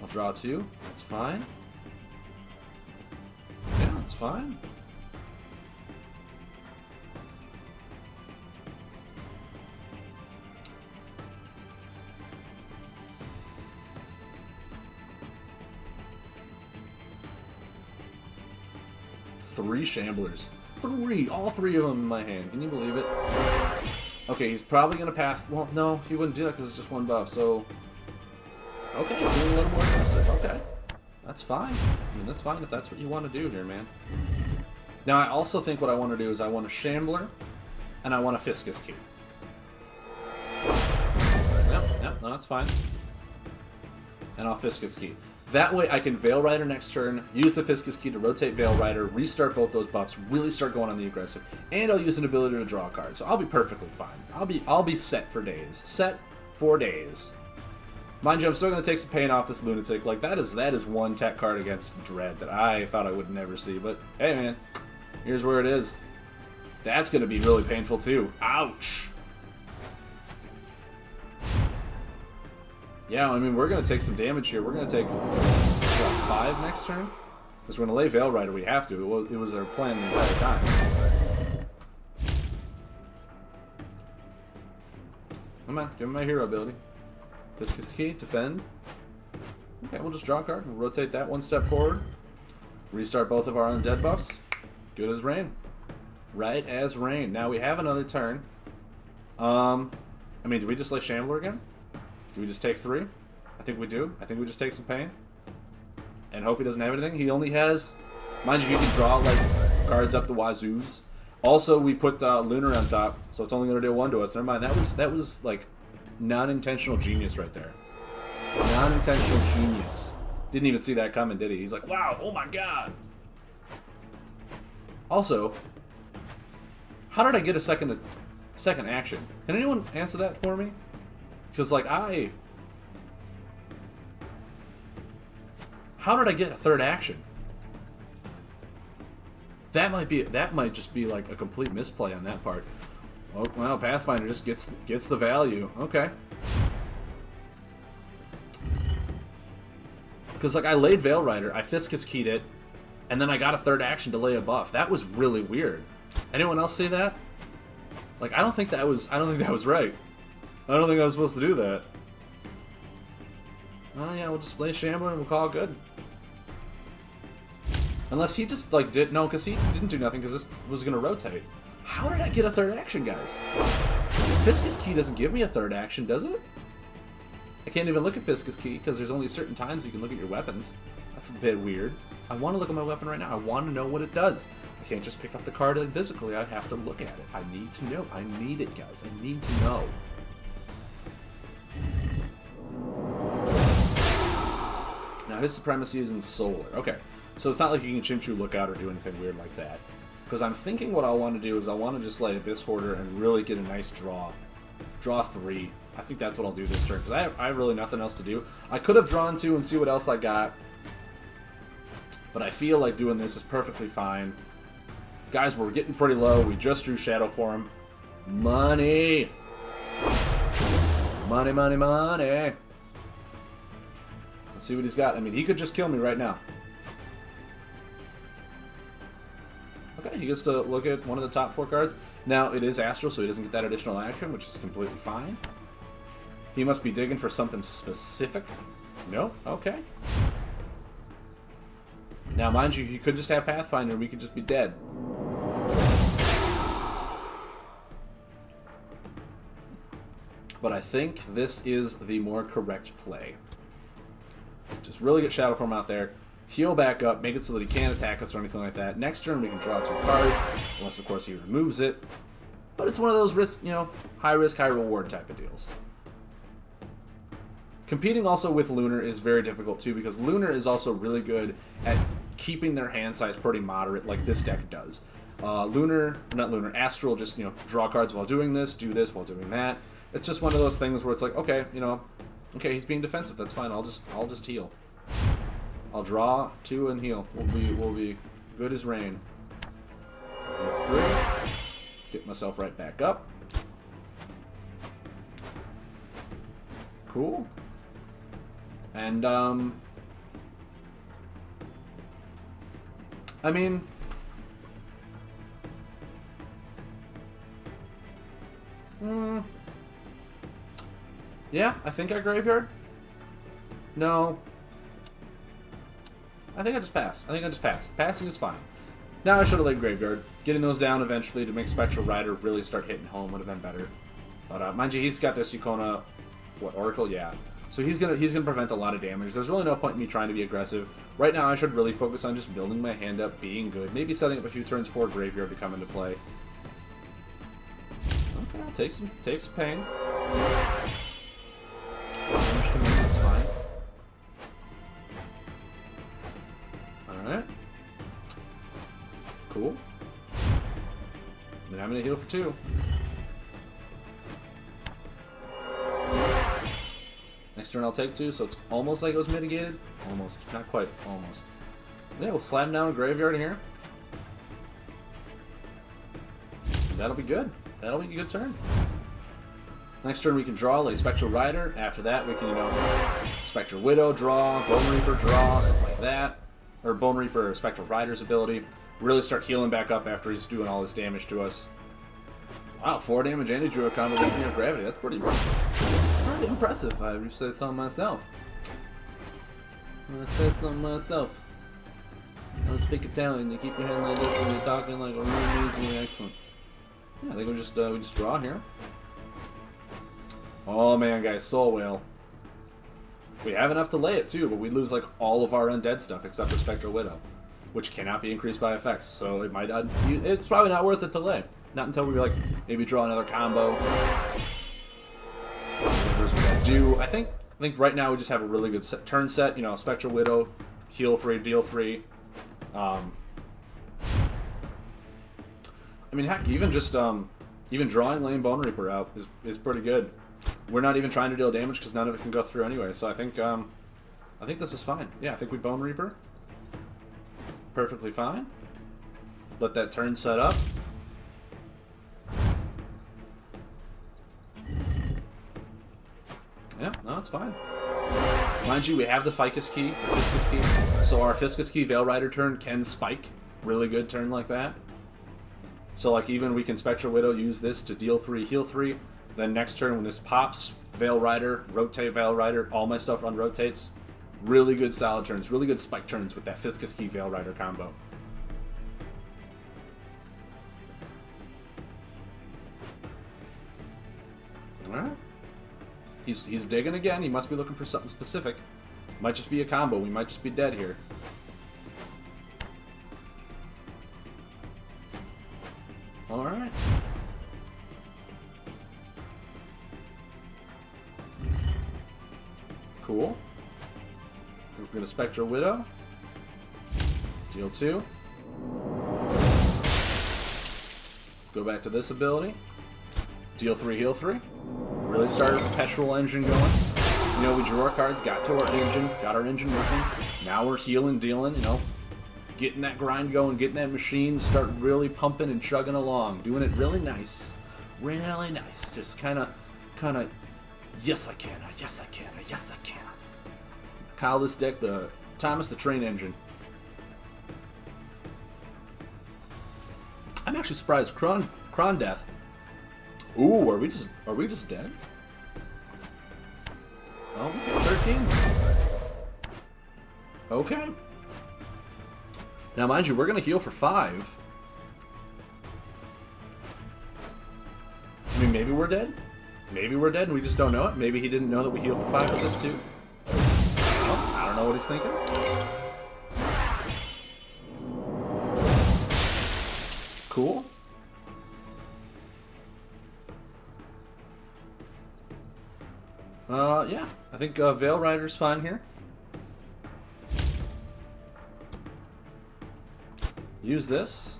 Speaker 1: I'll draw 2. That's fine. Yeah, that's fine. Three Shamblers. 3! All 3 of them in my hand. Can you believe it? Okay, he's probably going to path... Well, no, he wouldn't do that because it's just 1 buff, so... Okay, he's being a little more aggressive. Okay. That's fine. I mean, that's fine if that's what you want to do here, man. Now, I also think what I want to do is I want a Shambler, and I want a Fiscus Key. Yep, no, that's fine. And I'll Fiscus Key. That way I can Veil Rider next turn, use the Fiscus Key to rotate Veil Rider, restart both those buffs, really start going on the aggressive, and I'll use an ability to draw a card. So I'll be perfectly fine. I'll be set for days. Set for days. Mind you, I'm still going to take some pain off this Lunatic. Like, that is 1 tech card against Dread that I thought I would never see. But, hey, man. Here's where it is. That's going to be really painful, too. Ouch! Yeah, I mean, we're going to take some damage here. We're going to take, what, 5 next turn? Because we're going to lay Veil Rider. We have to. It was our plan the entire time. Come on, give me my hero ability. Fiscus Key, defend. Okay, we'll just draw a card. We'll rotate that 1 step forward. Restart both of our undead buffs. Good as rain. Right as rain. Now we have another turn. I mean, do we just lay Shambler again? Do we just take 3? I think we do. I think we just take some pain. And hope he doesn't have anything. He only has... Mind you, you can draw, like, cards up the wazoos. Also, we put Lunar on top, so it's only going to do 1 to us. Never mind. That was like, non-intentional genius right there. Non-intentional genius. Didn't even see that coming, did he? He's like, wow, oh my god. Also, how did I get a second action? Can anyone answer that for me? Because, like, how did I get a 3rd action? That might just be like a complete misplay on that part. Oh, well, Pathfinder just gets the value. Okay. Because, like, I laid Veil Rider, I Fiscus Keyed it, and then I got a 3rd action to lay a buff. That was really weird. Anyone else see that? Like, I don't think that was right. I don't think I was supposed to do that. Oh yeah, we'll just lay Shambler and we'll call it good. Unless he just, like, no, because he didn't do nothing because this was going to rotate. How did I get a 3rd action, guys? Fiscus Key doesn't give me a 3rd action, does it? I can't even look at Fiscus Key because there's only certain times you can look at your weapons. That's a bit weird. I want to look at my weapon right now. I want to know what it does. I can't just pick up the card like physically. I have to look at it. I need to know. I need it, guys. I need to know. Now, his supremacy is in solar. Okay, so it's not like you can Chimchu Lookout or do anything weird like that. Because I'm thinking what I want to do is I want to just lay Abyss Hoarder and really get a nice draw. Draw 3. I think that's what I'll do this turn, because I have really nothing else to do. I could have drawn 2 and see what else I got. But I feel like doing this is perfectly fine. Guys, we're getting pretty low. We just drew Shadow Form. Money! Money, money, money! Let's see what he's got. I mean, he could just kill me right now. Okay, he gets to look at one of the top 4 cards. Now, it is Astral, so he doesn't get that additional action, which is completely fine. He must be digging for something specific. No? Okay. Now, mind you, he could just have Pathfinder and we could just be dead. But I think this is the more correct play. Just really get Shadow Form out there, heal back up, make it so that he can't attack us or anything like that. Next turn we can draw 2 cards, unless of course he removes it. But it's one of those risk, high risk, high reward type of deals. Competing also with Lunar is very difficult too, because Lunar is also really good at keeping their hand size pretty moderate, like this deck does. Astral, just, you know, draw cards while doing this, do this while doing that. It's just one of those things where it's like, okay, you know, okay, he's being defensive. That's fine. I'll just heal. I'll draw 2 and heal. We'll be good as rain. 3. Get myself right back up. Cool. And I mean, yeah, I think I graveyard. No. I think I just pass. Passing is fine. Now I should have laid graveyard. Getting those down eventually to make Spectral Rider really start hitting home would have been better. But mind you, he's got this Yukona, what, Oracle? Yeah. So he's gonna prevent a lot of damage. There's really no point in me trying to be aggressive. Right now I should really focus on just building my hand up, being good. Maybe setting up a few turns for graveyard to come into play. Okay, I'll take some pain. Damage to me, that's fine. Alright. Cool. Then I'm gonna heal for 2. Next turn I'll take 2, so it's almost like it was mitigated. Almost. Not quite. Almost. Yeah, we'll slam down a graveyard here. That'll be good. That'll be a good turn. Next turn we can draw, like Spectral Rider. After that we can, you know, Spectral Widow, draw, Bone Reaper, draw, something like that. Or Bone Reaper, Spectral Rider's ability. Really start healing back up after he's doing all this damage to us. Wow, 4 damage and he drew a combo with me of gravity. That's pretty impressive. That's pretty impressive. I would say something myself. I'm gonna say something myself. I don't speak Italian. You keep your hand like this and you're talking like a really amazingly excellent. Yeah, I think we just draw here. Oh man, guys, Soul Whale. We have enough to lay it too, but we lose like all of our undead stuff except for Spectral Widow, which cannot be increased by effects. So it might not. It's probably not worth it to lay. Not until we like maybe draw another combo. I think right now we just have a really good turn set. You know, Spectral Widow, heal 3, deal 3. I mean, heck, even just even drawing Lane Bone Reaper out is pretty good. We're not even trying to deal damage because none of it can go through anyway. So I think this is fine. Yeah, I think we Bone Reaper. Perfectly fine. Let that turn set up. Yeah, no, it's fine. Mind you, we have the Ficus Key, or Fiscus Key. So our Fiscus Key Veil Rider turn can spike. Really good turn like that. So like even we can Spectral Widow, use this to deal 3, heal 3. Then next turn when this pops, Veil Rider, rotate Veil Rider, all my stuff on rotates. Really good solid turns, really good spike turns with that Fiscus Key Veil Rider combo. Alright. He's digging again. He must be looking for something specific. Might just be a combo. We might just be dead here. Alright. Cool. We're going to Spectral Widow. Deal 2. Go back to this ability. Deal 3, heal 3. Really started a perpetual engine going. You know, we drew our cards, got to our engine, got our engine working. Now we're healing, dealing, you know, getting that grind going, getting that machine, start really pumping and chugging along, doing it really nice. Really nice. Just kind of, yes I can, yes I can, yes I can. Call this deck the Thomas the Train Engine. I'm actually surprised Kron Death. Ooh, are we just dead? Oh, okay, 13. Okay. Now, mind you, we're gonna heal for 5. I mean, maybe we're dead. Maybe we're dead and we just don't know it. Maybe he didn't know that we heal for 5 with this too. Well, I don't know what he's thinking. Cool. Yeah, I think Veil Rider's fine here. Use this.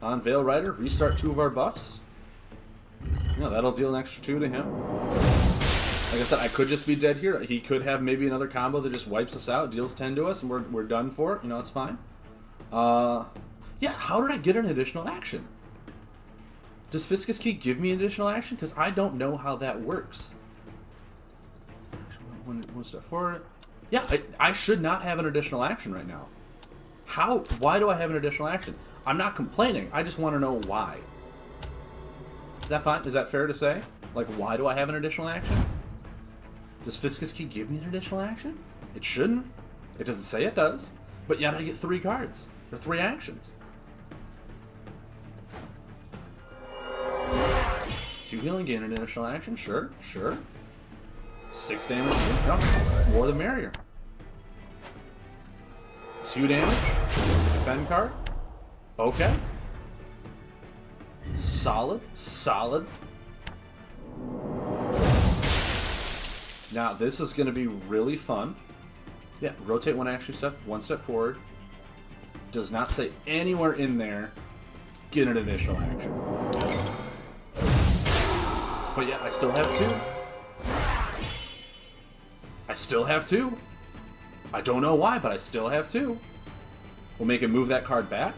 Speaker 1: On Veil Rider, restart 2 of our buffs. Yeah, that'll deal an extra 2 to him. Like I said, I could just be dead here. He could have maybe another combo that just wipes us out, deals 10 to us, and we're done for it. You know, it's fine. Yeah, how did I get an additional action? Does Fiscus Key give me an additional action? Because I don't know how that works. One step forward. Yeah, I should not have an additional action right now. How? Why do I have an additional action? I'm not complaining. I just want to know why. Is that fine? Is that fair to say? Like, why do I have an additional action? Does Fiscus Key give me an additional action? It shouldn't. It doesn't say it does. But yet I get 3 cards. Or 3 actions. 2 healing, gain an additional action. Sure, sure. 6 damage. No, more the merrier. 2 damage. Defend card. Okay. Solid. Solid. Now, this is going to be really fun. Yeah, rotate 1 action step, 1 step forward. Does not say anywhere in there, get an additional action. But yeah, I still have 2. I still have 2. I don't know why, but I still have 2. We'll make him move that card back.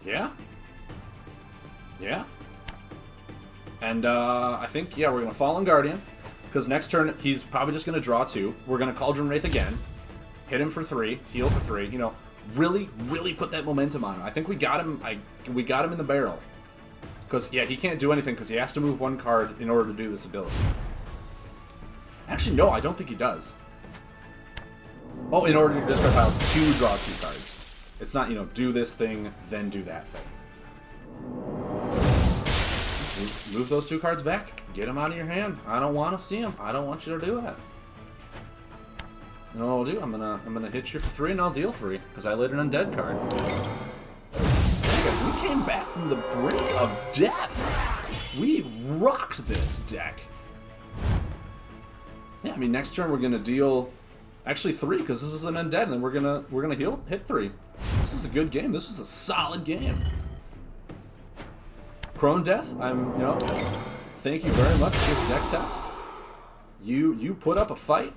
Speaker 1: Yeah. Yeah. And I think, yeah, we're going to Fallen Guardian. Because next turn, he's probably just going to draw 2. We're going to Cauldron Wraith again. Hit him for 3. Heal for 3. You know, really, really put that momentum on him. I think we got him. We got him in the barrel. Because, yeah, he can't do anything because he has to move 1 card in order to do this ability. Actually, no, I don't think he does. Oh, in order to discard pile 2, draw 2 cards. It's not, you know, do this thing, then do that thing. Move those 2 cards back. Get them out of your hand. I don't want to see them. I don't want you to do that. You know what I'll do? I'm gonna hit you for 3 and I'll deal 3 because I laid an undead card. Hey guys, we came back from the brink of death. We rocked this deck. Yeah, I mean next turn we're gonna deal actually 3 because this is an undead, and then we're gonna hit 3. This is a good game. This is a solid game. Prone Death, you know, thank you very much for this deck test. You put up a fight.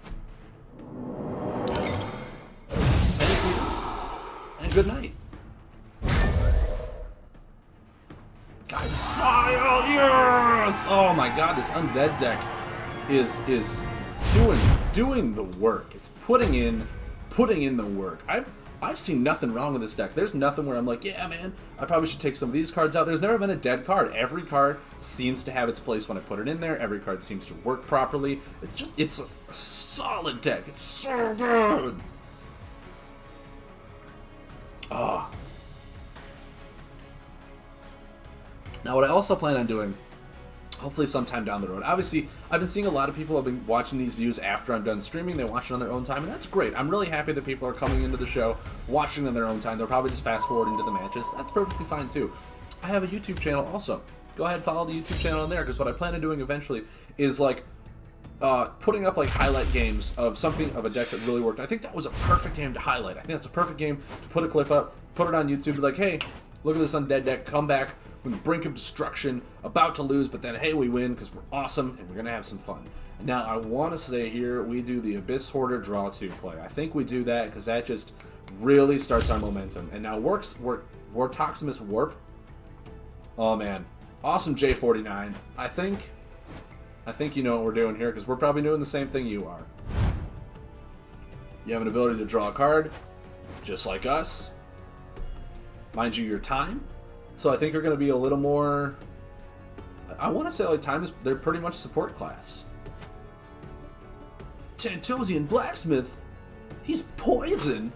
Speaker 1: Thank you, and good night. Guys, Sile, yes! Oh my god, this undead deck is doing the work. It's putting in the work. I've seen nothing wrong with this deck. There's nothing where I'm like, yeah, man, I probably should take some of these cards out. There's never been a dead card. Every card seems to have its place when I put it in there. Every card seems to work properly. It's a solid deck. It's so good. Ah. Now, what I also plan on doing, hopefully sometime down the road. Obviously, I've been seeing a lot of people have been watching these views after I'm done streaming. They watch it on their own time, and that's great. I'm really happy that people are coming into the show, watching on their own time. They'll probably just fast forward into the matches. That's perfectly fine, too. I have a YouTube channel also. Go ahead and follow the YouTube channel on there, because what I plan on doing eventually is, like, putting up, like, highlight games of something, of a deck that really worked. I think that was a perfect game to highlight. I think that's a perfect game to put a clip up, put it on YouTube, be like, hey, look at this undead deck, come back from the brink of destruction, about to lose, but then, hey, we win because we're awesome and we're going to have some fun. And now, I want to say here, we do the Abyss Hoarder draw 2 play. I think we do that because that just really starts our momentum. And now, Wartoximus Warp. Oh, man. Awesome J49. I think you know what we're doing here because we're probably doing the same thing you are. You have an ability to draw a card, just like us. Mind you, your time. So I think you're going to be a little more... I want to say, like, time is... They're pretty much support class. Tantosian Blacksmith. He's poison.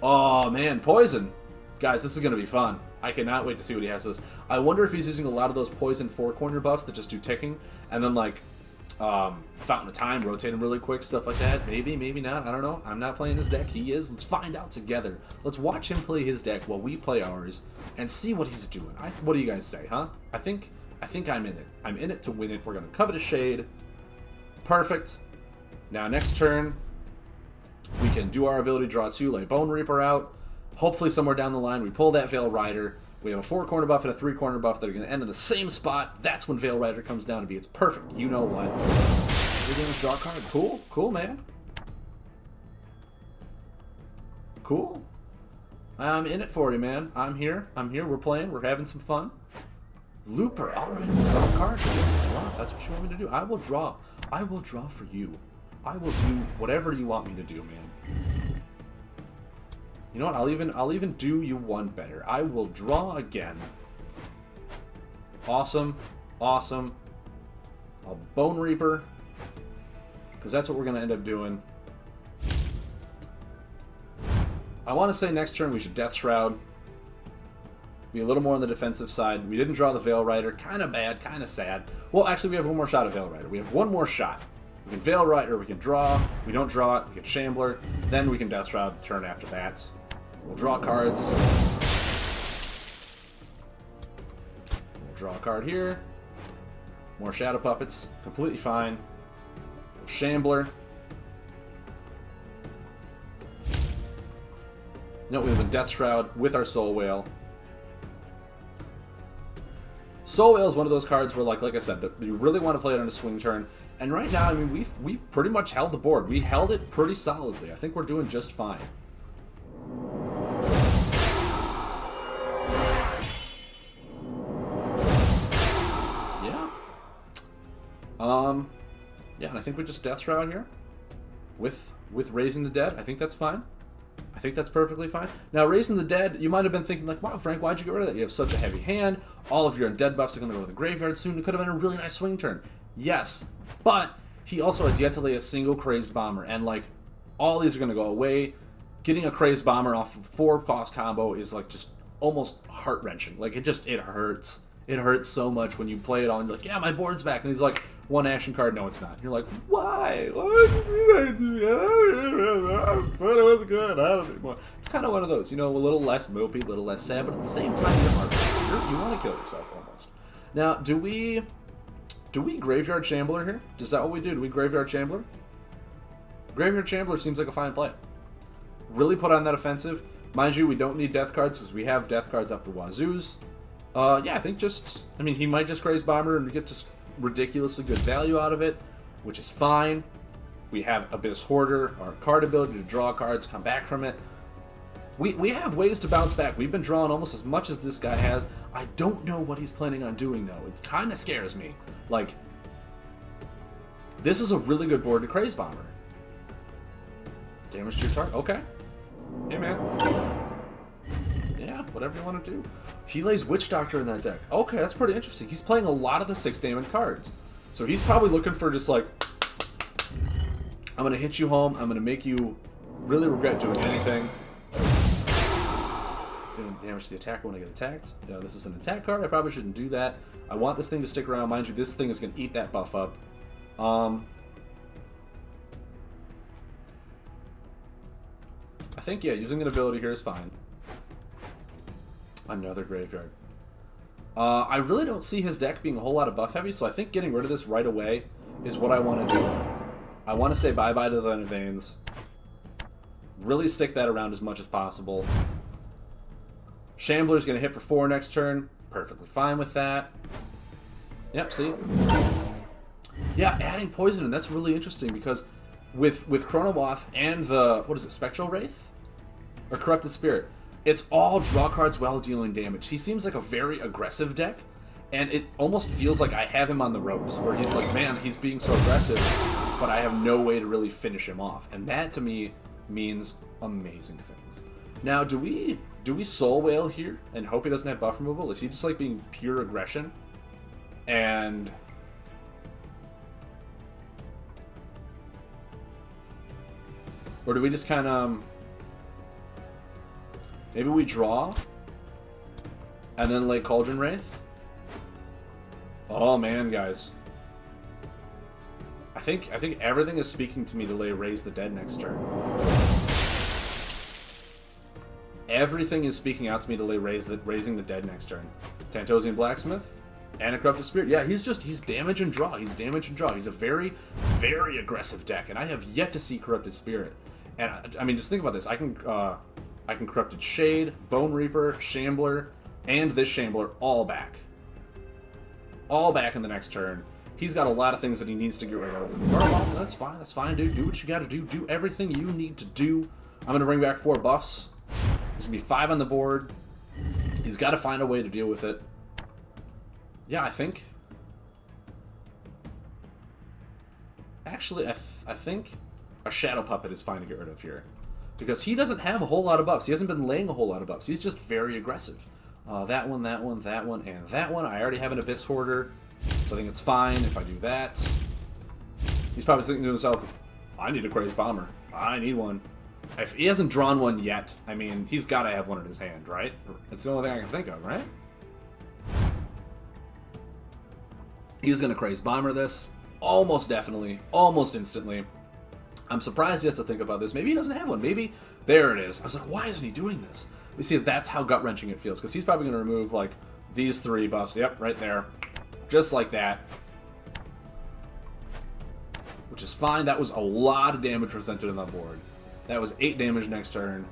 Speaker 1: Oh, man. Poison. Guys, this is going to be fun. I cannot wait to see what he has with us. I wonder if he's using a lot of those poison 4-corner buffs that just do ticking. And then, like, Fountain of Time, rotate him really quick, stuff like that. Maybe, maybe not. I don't know. I'm not playing this deck. He is. Let's find out together. Let's watch him play his deck while we play ours and see what he's doing. What do you guys say, huh? I think I'm in it. I'm in it to win it. We're going to Covetous Shade. Perfect. Now, next turn, We can do our ability draw 2, lay Bone Reaper out. Hopefully somewhere down the line we pull that Veil Rider. We have a 4-corner buff and a 3-corner buff that are going to end in the same spot. That's when Veil Rider comes down to be. It's perfect. You know what? 3 damage draw card. Cool. Cool, man. Cool. I'm in it for you, man. I'm here. We're playing. We're having some fun. Looper. All right. Draw a card. Draw. That's what you want me to do. I will draw. I will draw for you. I will do whatever you want me to do, man. You know what? I'll even do you one better. I will draw again. Awesome. Awesome. A Bone Reaper. Because that's what we're going to end up doing. I want to say next turn we should Death Shroud. Be a little more on the defensive side. We didn't draw the Veil Rider. Kind of bad, kind of sad. Well, actually, we have one more shot at Veil Rider. We have one more shot. We can Veil Rider, we can draw. If we don't draw it, we can Shambler. Then we can Death Shroud turn after that. We'll draw cards. We'll draw a card here. More Shadow Puppets. Completely fine. Shambler. No, we have a Death Shroud with our Soul Whale. Soul Whale is one of those cards where, like I said, that you really want to play it on a swing turn. And right now, I mean, we've pretty much held the board. We held it pretty solidly. I think we're doing just fine. Yeah. Yeah, and I think we just Death Shroud here with Raising the Dead. I think that's fine. I think that's perfectly fine. Now, Raising the Dead, you might have been thinking, like, wow, Frank, why'd you get rid of that? You have such a heavy hand. All of your undead buffs are going to go to the graveyard soon. It could have been a really nice swing turn. Yes, but he also has yet to lay a single Crazed Bomber, and, like, all these are going to go away. Getting a Crazed Bomber off of 4-cost combo is, like, just almost heart-wrenching. Like, it hurts. It hurts so much when you play it all and you're like, yeah, my board's back. And he's like, one action card. No, it's not. And you're like, why? Why did you do that to me? I thought it was good. I don't anymore. It's kind of one of those, you know, a little less mopey, a little less sad, but at the same time, you're heartbroken. You want to kill yourself almost. Now, do we Graveyard Shambler here? Is that what we do? Do we Graveyard Shambler? Graveyard Shambler seems like a fine play. Really put on that offensive. Mind you, we don't need death cards because we have death cards up the wazoos. Yeah, I think he might just Crazed Bomber and get just ridiculously good value out of it, which is fine. We have Abyss Hoarder, our card ability to draw cards, come back from it. We have ways to bounce back. We've been drawing almost as much as this guy has. I don't know what he's planning on doing, though. It kind of scares me. Like, this is a really good board to Crazed Bomber. Damage to your target. Okay. Hey, man. Yeah, whatever you want to do. He lays Witch Doctor in that deck. Okay, that's pretty interesting. He's playing a lot of the 6 damage cards. So he's probably looking for just like, I'm going to hit you home. I'm going to make you really regret doing anything. Doing damage to the attacker when I get attacked. Yeah, this is an attack card. I probably shouldn't do that. I want this thing to stick around. Mind you, this thing is going to eat that buff up. I think, yeah, using an ability here is fine. Another graveyard. I really don't see his deck being a whole lot of buff heavy, so I think getting rid of this right away is what I want to do. I want to say bye-bye to the Vein Veins. Really stick that around as much as possible. Shambler's going to hit for 4 next turn. Perfectly fine with that. Yep, see? Yeah, adding Poison, and that's really interesting because with Chronomoth and the, what is it, Spectral Wraith? Or Corrupted Spirit. It's all draw cards while dealing damage. He seems like a very aggressive deck, and it almost feels like I have him on the ropes, where he's like, man, he's being so aggressive, but I have no way to really finish him off. And that, to me, means amazing things. Now, do we Soul Whale here and hope he doesn't have buff removal? Is he just, like, being pure aggression? And... or do we just kind of... maybe we draw, and then lay Cauldron Wraith? Oh man, guys. I think everything is speaking to me to lay Raise the Dead next turn. Everything is speaking out to me to lay Raising the Dead next turn. Tantosian Blacksmith and a Corrupted Spirit. Yeah, he's damage and draw. He's damage and draw. He's a very, very aggressive deck, and I have yet to see Corrupted Spirit. And I mean, just think about this. I can Corrupted Shade, Bone Reaper, Shambler, and this Shambler all back. All back in the next turn. He's got a lot of things that he needs to get rid of. That's fine, dude. Do what you gotta do. Do everything you need to do. I'm gonna bring back 4 buffs. There's gonna be 5 on the board. He's got to find a way to deal with it. Yeah, I think. Actually, I think a Shadow Puppet is fine to get rid of here. Because he doesn't have a whole lot of buffs. He hasn't been laying a whole lot of buffs. He's just very aggressive. That one, that one, that one, and that one. I already have an Abyss Hoarder, so I think it's fine if I do that. He's probably thinking to himself, I need a Crazed Bomber. I need one. If he hasn't drawn one yet, I mean, he's got to have one in his hand, right? It's the only thing I can think of, right? He's going to Crazed Bomber this. Almost definitely. Almost instantly. I'm surprised he has to think about this. Maybe he doesn't have one. Maybe... There it is. I was like, why isn't he doing this? You see, that's how gut-wrenching it feels. Because he's probably going to remove, like, these 3 buffs. Yep, right there. Just like that. Which is fine. That was a lot of damage presented on the board. That was 8 damage next turn.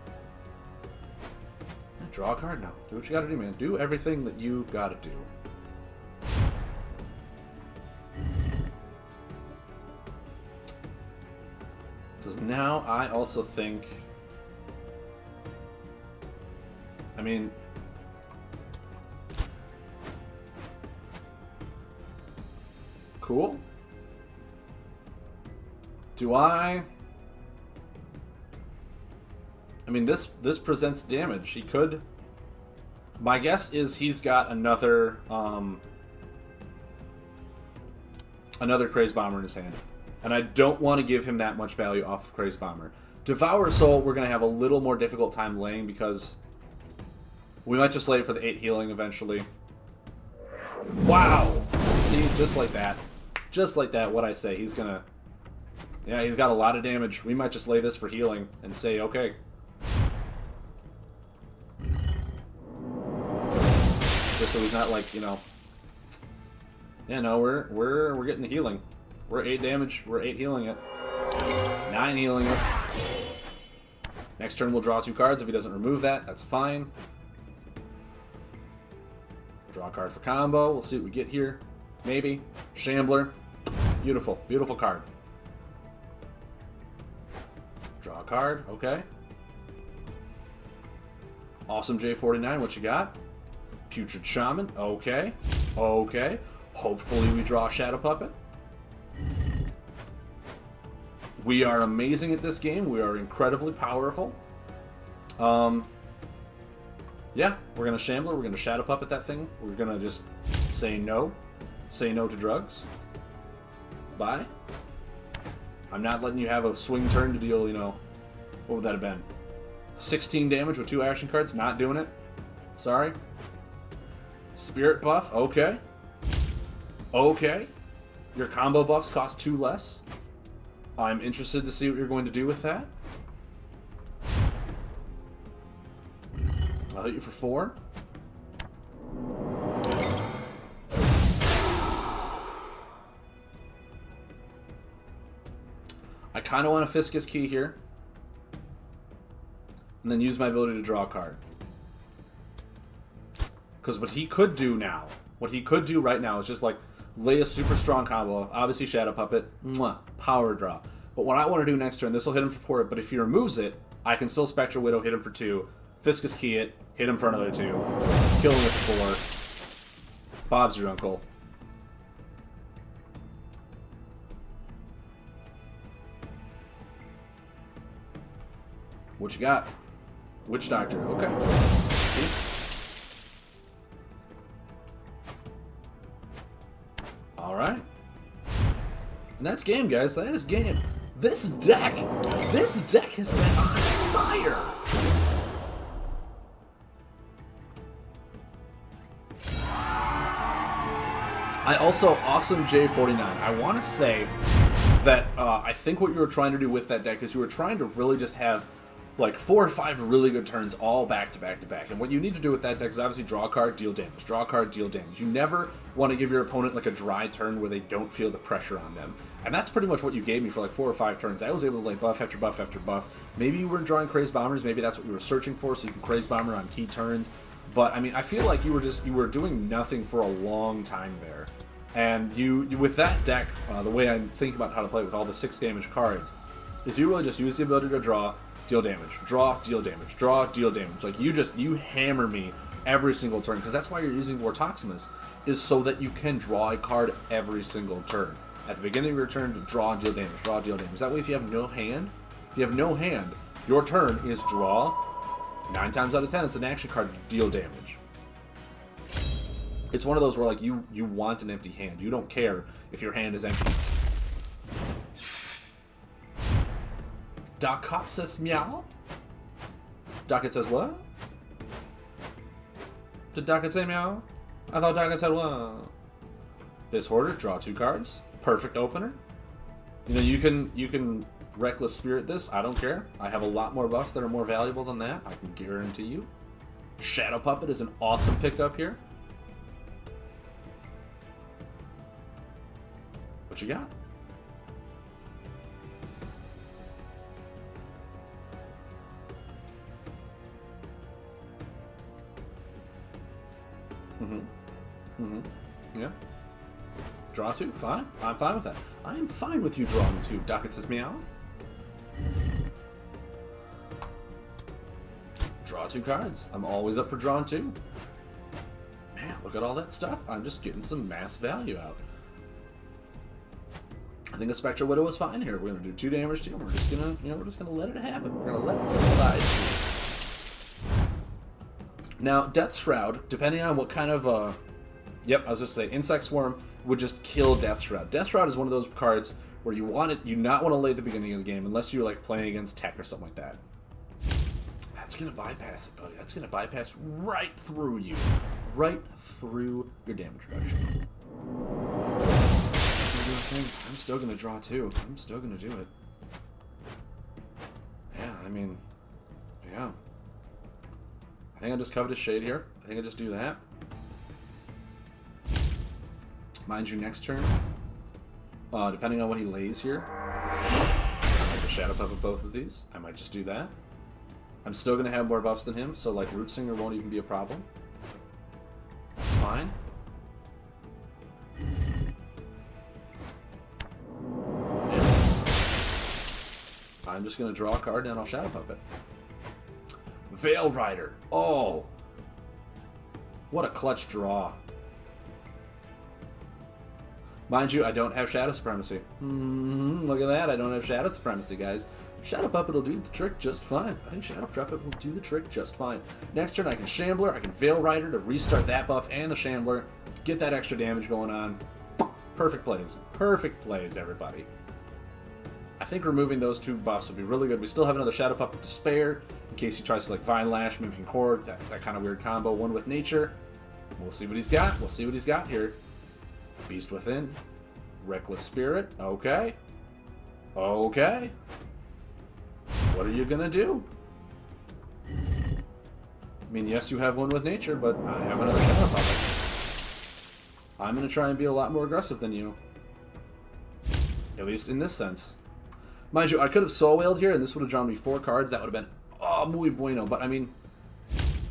Speaker 1: Draw a card now. Do what you gotta do, man. Do everything that you gotta do. Because now I also think... I mean... Cool. Do I mean, this presents damage. He could... My guess is he's got another Crazed Bomber in his hand. And I don't want to give him that much value off of Crazed Bomber. Devour Soul, we're going to have a little more difficult time laying because we might just lay it for the 8 healing eventually. Wow! See, just like that. Just like that, what I say. He's going to... Yeah, he's got a lot of damage. We might just lay this for healing and say, okay. Just so he's not like, you know... Yeah, no, we're getting the healing. We're 8 damage. We're 8 healing it. 9 healing it. Next turn we'll draw 2 cards. If he doesn't remove that, that's fine. Draw a card for combo. We'll see what we get here. Maybe. Shambler. Beautiful. Beautiful card. Draw a card. Okay. Awesome J49. What you got? Putrid Shaman. Okay. Okay. Hopefully we draw a Shadow Puppet. We are amazing at this game. We are incredibly powerful. Yeah, we're going to Shambler. We're going to Shadow Puppet that thing. We're going to just say no. Say no to drugs. Bye. I'm not letting you have a swing turn to deal, you know... What would that have been? 16 damage with 2 action cards? Not doing it. Sorry. Spirit buff? Okay. Okay. Your combo buffs cost 2 less. I'm interested to see what you're going to do with that. I'll hit you for 4. I kind of want a Fiscus Key here. And then use my ability to draw a card. Because what he could do now, what he could do right now is just like lay a super strong combo. Obviously Shadow Puppet, power draw. But what I want to do next turn, this will hit him for 4, but if he removes it, I can still Spectral Widow, hit him for 2, Fiscus Key it, hit him for another 2, kill him with 4. Bob's your uncle. What you got? Witch Doctor, okay. See? Alright. And that's game, guys. That is game. This deck has been on fire! I also, awesome J49. I want to say that I think what you were trying to do with that deck is you were trying to really just have like 4 or 5 really good turns all back to back to back. And what you need to do with that deck is obviously draw a card, deal damage. Draw a card, deal damage. You never want to give your opponent like a dry turn where they don't feel the pressure on them. And that's pretty much what you gave me for like 4 or 5 turns. I was able to lay buff after buff after buff. Maybe you weren't drawing Crazed Bombers. Maybe that's what you were searching for, so you can Crazed Bomber on key turns. But I mean, I feel like you were doing nothing for a long time there. And you with that deck, the way I think about how to play with all the 6 damage cards, is you really just use the ability to draw, deal damage, draw, deal damage, draw, deal damage. Like you hammer me every single turn, because that's why you're using Vortoximus, is so that you can draw a card every single turn. At the beginning of your turn, to draw and deal damage, draw, deal damage. That way, if you have no hand, your turn is draw. 9 times out of 10, it's an action card, deal damage. It's one of those where like you want an empty hand. You don't care if your hand is empty. Docket says meow. Docket says what? Did Docket say meow? I thought Docket said what? This Hoarder, draw 2 cards. Perfect opener. You know, you can Reckless Spirit this. I don't care. I have a lot more buffs that are more valuable than that. I can guarantee you. Shadow Puppet is an awesome pickup here. What you got? Yeah. Draw 2, fine. I'm fine with that. I'm fine with you drawing 2. Docket says meow. Draw 2 cards. I'm always up for drawing 2. Man, look at all that stuff. I'm just getting some mass value out. I think the Spectral Widow was fine here. We're gonna do 2 damage to him. We're just gonna let it happen. We're gonna let it slide. Now, Death Shroud, depending on what kind of yep, I was just saying, Insect Swarm would just kill Death Shroud. Death Shroud is one of those cards where you not want to lay at the beginning of the game unless you're like playing against tech or something like that. That's gonna bypass it, buddy. That's gonna bypass right through you, right through your damage reduction. I'm still gonna draw 2. I'm still gonna do it. Yeah, I mean, yeah. I think I just Covetous Shade here. I think I just do that. Mind you, next turn, depending on what he lays here, I might just Shadow Puppet both of these. I might just do that. I'm still going to have more buffs than him, so like Root Singer won't even be a problem. That's fine. I'm just going to draw a card and I'll Shadow Puppet. Veil Rider. Oh! What a clutch draw. Mind you, I don't have Shadow Supremacy. Look at that, I don't have Shadow Supremacy, guys. Shadow Puppet will do the trick just fine. I think Shadow Puppet will do the trick just fine. Next turn, I can Shambler, I can Veil Rider to restart that buff and the Shambler, get that extra damage going on. Perfect plays. Perfect plays, everybody. I think removing those 2 buffs would be really good. We still have another Shadow Puppet to spare, in case he tries to like Vine Lash, Mimicking Cord, that kind of weird combo, one with Nature. We'll see what he's got. We'll see what he's got here. Beast Within. Reckless Spirit. Okay. Okay. What are you gonna do? I mean, yes, you have one with Nature, but I have another Shadow Puppet. I'm gonna try and be a lot more aggressive than you. At least in this sense. Mind you, I could have Soul Whaled here, and this would have drawn me 4 cards. That would have been, oh, muy bueno. But, I mean,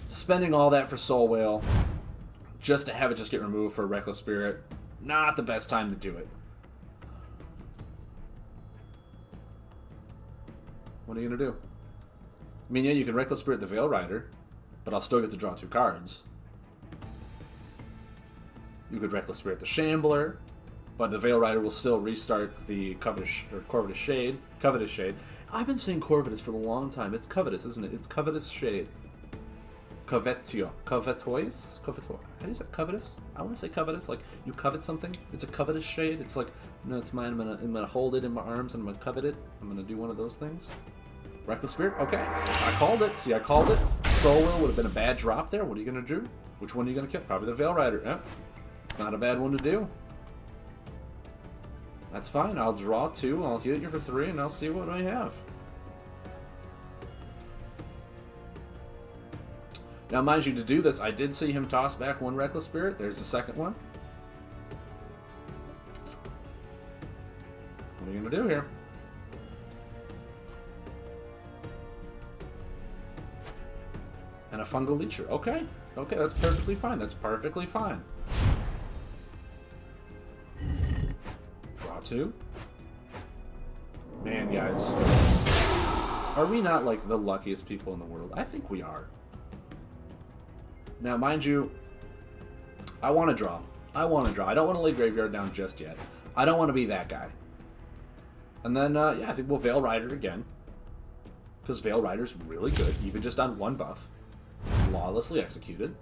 Speaker 1: spending all that for Soul Whale, just to have it just get removed for Reckless Spirit, not the best time to do it. What are you going to do? I mean, yeah, you can Reckless Spirit the Veil Rider, but I'll still get to draw 2 cards. You could Reckless Spirit the Shambler, but the Veil Rider will still restart the Covetous Shade. Covetous Shade. I've been saying Corvus for a long time. It's Covetous, isn't it? It's Covetous Shade. Covetio. Covetois? Covetoi. How do you say Covetous? I want to say Covetous. Like, you covet something. It's a Covetous Shade. It's like, no, it's mine. I'm gonna hold it in my arms and I'm gonna covet it. I'm gonna do one of those things. Reckless Spirit? Okay. I called it. See, I called it. Soul Will would have been a bad drop there. What are you gonna do? Which one are you gonna kill? Probably the Veil Rider. Yeah. It's not a bad one to do. That's fine. I'll draw 2, I'll hit you for 3, and I'll see what I have. Now, mind you, to do this, I did see him toss back one Reckless Spirit. There's the second one. What are you going to do here? And a Fungal Leecher. Okay. Okay, that's perfectly fine. That's perfectly fine. Draw 2. Man, guys. Are we not, like, the luckiest people in the world? I think we are. Now, mind you, I want to draw. I want to draw. I don't want to lay Graveyard down just yet. I don't want to be that guy. And then, yeah, I think we'll Veil Rider again. Because Veil Rider's really good, even just on one buff. Flawlessly executed.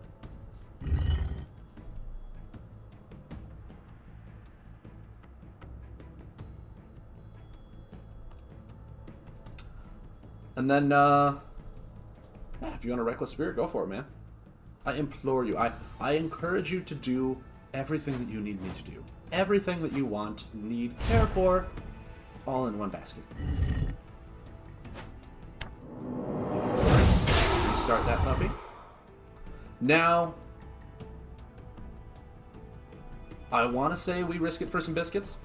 Speaker 1: And then, yeah, if you want a Reckless Spirit, go for it, man. I implore you. I encourage you to do everything that you need me to do. Everything that you want, need, care for, all in one basket. Restart that puppy. Now, I want to say we risk it for some biscuits.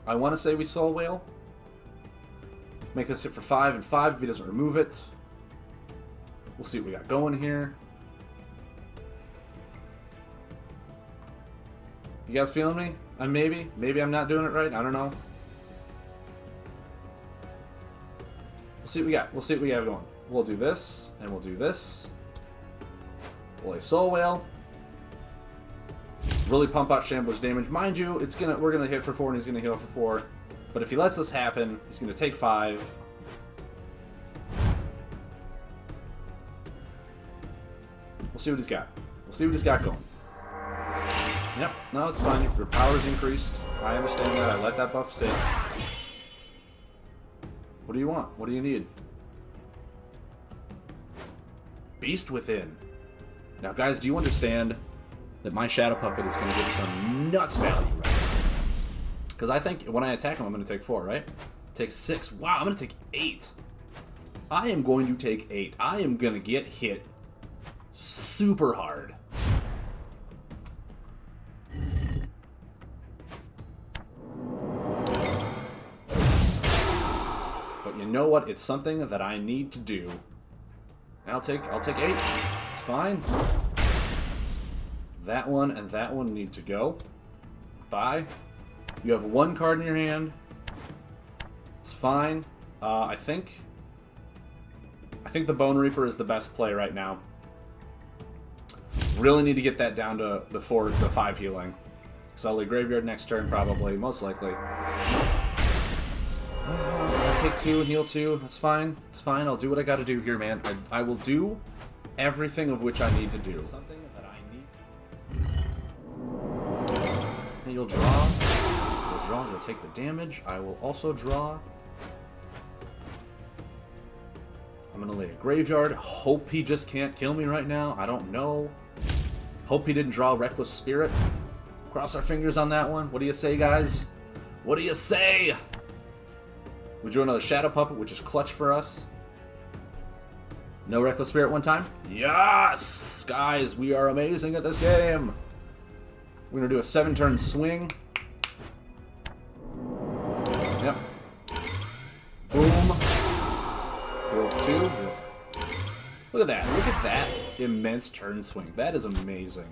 Speaker 1: I want to say we Soul Whale. Make this hit for 5 and 5 if he doesn't remove it. We'll see what we got going here. You guys feeling me? Maybe I'm not doing it right. I don't know. We'll see what we got. We'll see what we have going. We'll do this, and we'll do this. We'll a Soul Whale. Really pump out Shambler's damage. Mind you, we're gonna hit for 4 and he's gonna heal for 4. But if he lets this happen, he's gonna take 5. We'll see what he's got. We'll see what he's got going. Yep, no, it's fine. Your power's increased. I understand that. I let that buff sit. What do you want? What do you need? Beast Within. Now, guys, do you understand that my Shadow Puppet is going to get some nuts value right now? Because I think when I attack him, I'm going to take 4, right? Take 6. Wow, I'm going to take 8. I am going to take 8. I am going to get hit super hard. But you know what? It's something that I need to do. And I'll take 8. It's fine. That one and that one need to go. Bye. You have 1 card in your hand. It's fine. I think the Bone Reaper is the best play right now. Really need to get that down to the 5 healing. Because I'll lay Graveyard next turn, probably, most likely. I'll take 2 and heal 2. That's fine. It's fine. I'll do what I got to do here, man. I will do everything of which I need to do. Something that I need. And you'll draw. You'll draw. You'll take the damage. I will also draw. I'm gonna lay a Graveyard. Hope he just can't kill me right now. I don't know. Hope he didn't draw Reckless Spirit. Cross our fingers on that one. What do you say, guys? What do you say? We drew another Shadow Puppet, which is clutch for us. No Reckless Spirit one time? Yes! Guys, we are amazing at this game. We're gonna do a 7-turn swing. Yep. Boom. Heal 2. Look at that. Look at that immense turn swing. That is amazing.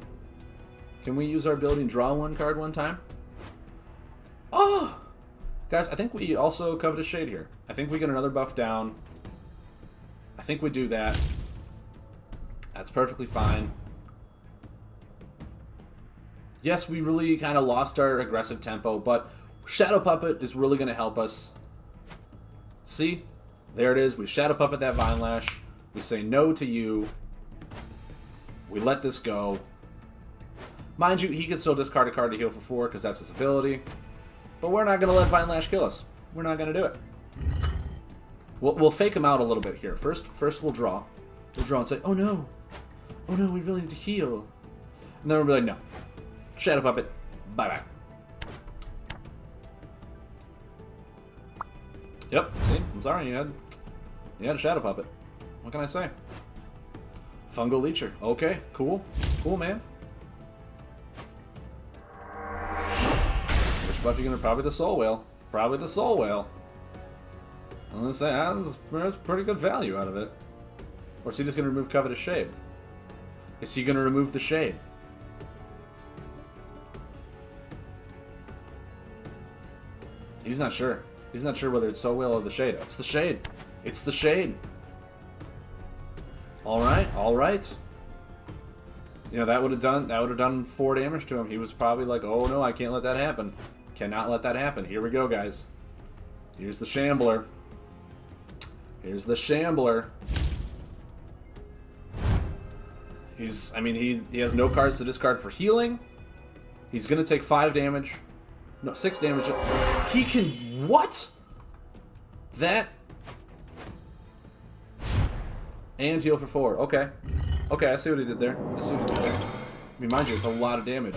Speaker 1: Can we use our ability and draw 1 card one time? Oh! Guys, I think we also Covetous Shade here. I think we get another buff down. I think we do that. That's perfectly fine. Yes, we really kind of lost our aggressive tempo, but Shadow Puppet is really going to help us. See? There it is. We Shadow Puppet that Vine Lash. We say no to you. We let this go. Mind you, he can still discard a card to heal for 4 because that's his ability. But we're not going to let Vine Lash kill us. We're not going to do it. We'll fake him out a little bit here. First we'll draw. We'll draw and say, oh no. Oh no, we really need to heal. And then we'll be like, no. Shadow Puppet. Bye-bye. Yep, see? I'm sorry, you had a Shadow Puppet. What can I say? Fungal Leecher. Okay, cool. Cool, man. Which buff are you gonna... Probably the Soul Whale. Probably the Soul Whale. I'm gonna say, there's pretty good value out of it. Or is he just gonna remove Covetous Shade? Is he gonna remove the Shade? He's not sure. He's not sure whether it's Soul Whale or the Shade. It's the Shade. It's the Shade. Alright, alright. You know, that would have done 4 damage to him. He was probably like, oh no, I can't let that happen. Cannot let that happen. Here we go, guys. Here's the Shambler. Here's the Shambler. He has no cards to discard for healing. He's gonna take 5 damage. No, 6 damage. He can... What? That... And heal for 4. Okay. Okay, I see what he did there. I see what he did there. I mean, mind you, it's a lot of damage.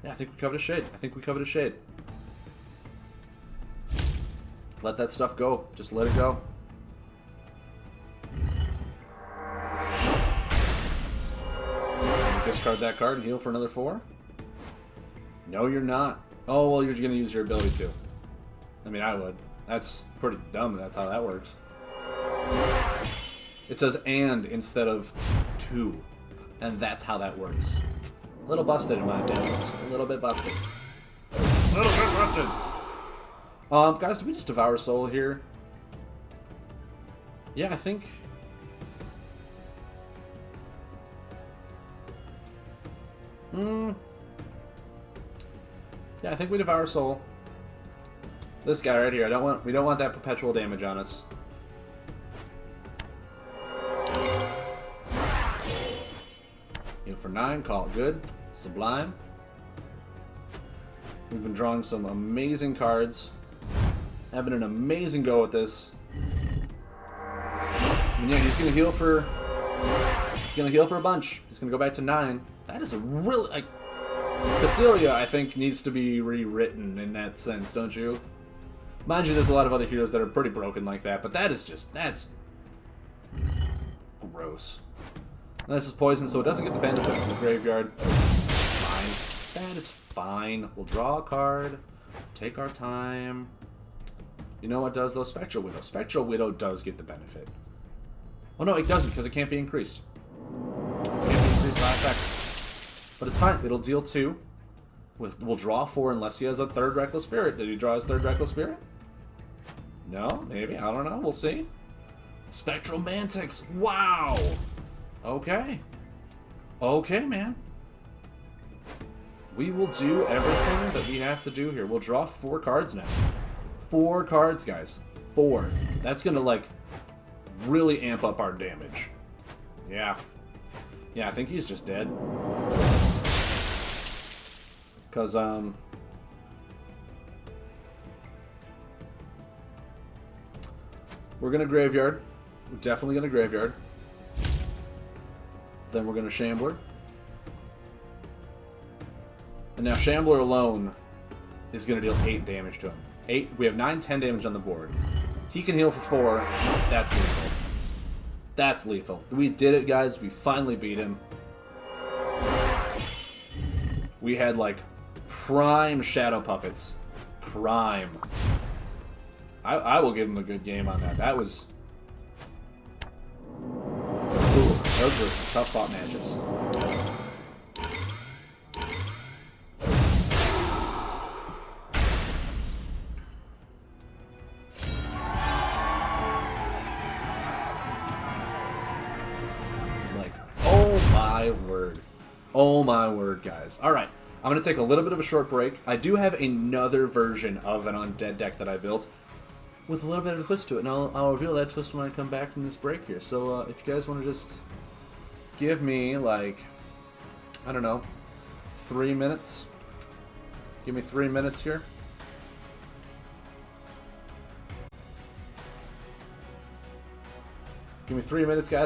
Speaker 1: Yeah, I think we covered a Shade. I think we covered a Shade. Let that stuff go. Just let it go. Discard that card and heal for another 4? No, you're not. Oh, well, you're going to use your ability to. I mean, I would. That's pretty dumb. That's how that works. It says and instead of to. And that's how that works. A little busted in my opinion. Just a little bit busted. A little bit busted. Guys, did we just Devour Soul here? Yeah, I think... Yeah, I think we Devour Soul. This guy right here. We don't want that perpetual damage on us. For 9, call it good. Sublime. We've been drawing some amazing cards. Having an amazing go at this. And yeah, he's gonna heal for... He's gonna heal for a bunch. He's gonna go back to 9. That is a really... Like, Cassilia, I think, needs to be rewritten in that sense, don't you? Mind you, there's a lot of other heroes that are pretty broken like that, but that is just... That's... gross. This is poison, so it doesn't get the benefit from the graveyard. That's fine. That is fine. We'll draw a card. Take our time. You know what does, though? Spectral Widow. Spectral Widow does get the benefit. Oh, no, it doesn't, because it can't be increased. It can't be increased by effects. But it's fine. It'll deal 2. We'll draw 4 unless he has a 3rd Reckless Spirit. Did he draw his 3rd Reckless Spirit? No? Maybe? I don't know. We'll see. Spectral Mantics. Wow! Okay. Okay, man. We will do everything that we have to do here. We'll draw 4 cards now. 4 cards, guys. 4. That's gonna, like, really amp up our damage. Yeah. Yeah, I think he's just dead. Because, we're gonna Graveyard. We're definitely gonna Graveyard. Then we're going to Shambler. And now Shambler alone is going to deal 8 damage to him. 8. We have 9, 10 damage on the board. He can heal for 4. That's lethal. That's lethal. We did it, guys. We finally beat him. We had, like, prime Shadow Puppets. Prime. I will give him a good game on that. That was... Those were some tough fought matches. Like, oh my word. Oh my word, guys. Alright, I'm going to take a little bit of a short break. I do have another version of an Undead deck that I built with a little bit of a twist to it, and I'll reveal that twist when I come back from this break here. So if you guys want to just give me, like, I don't know, 3 minutes. Give me 3 minutes here. Give me 3 minutes, guys.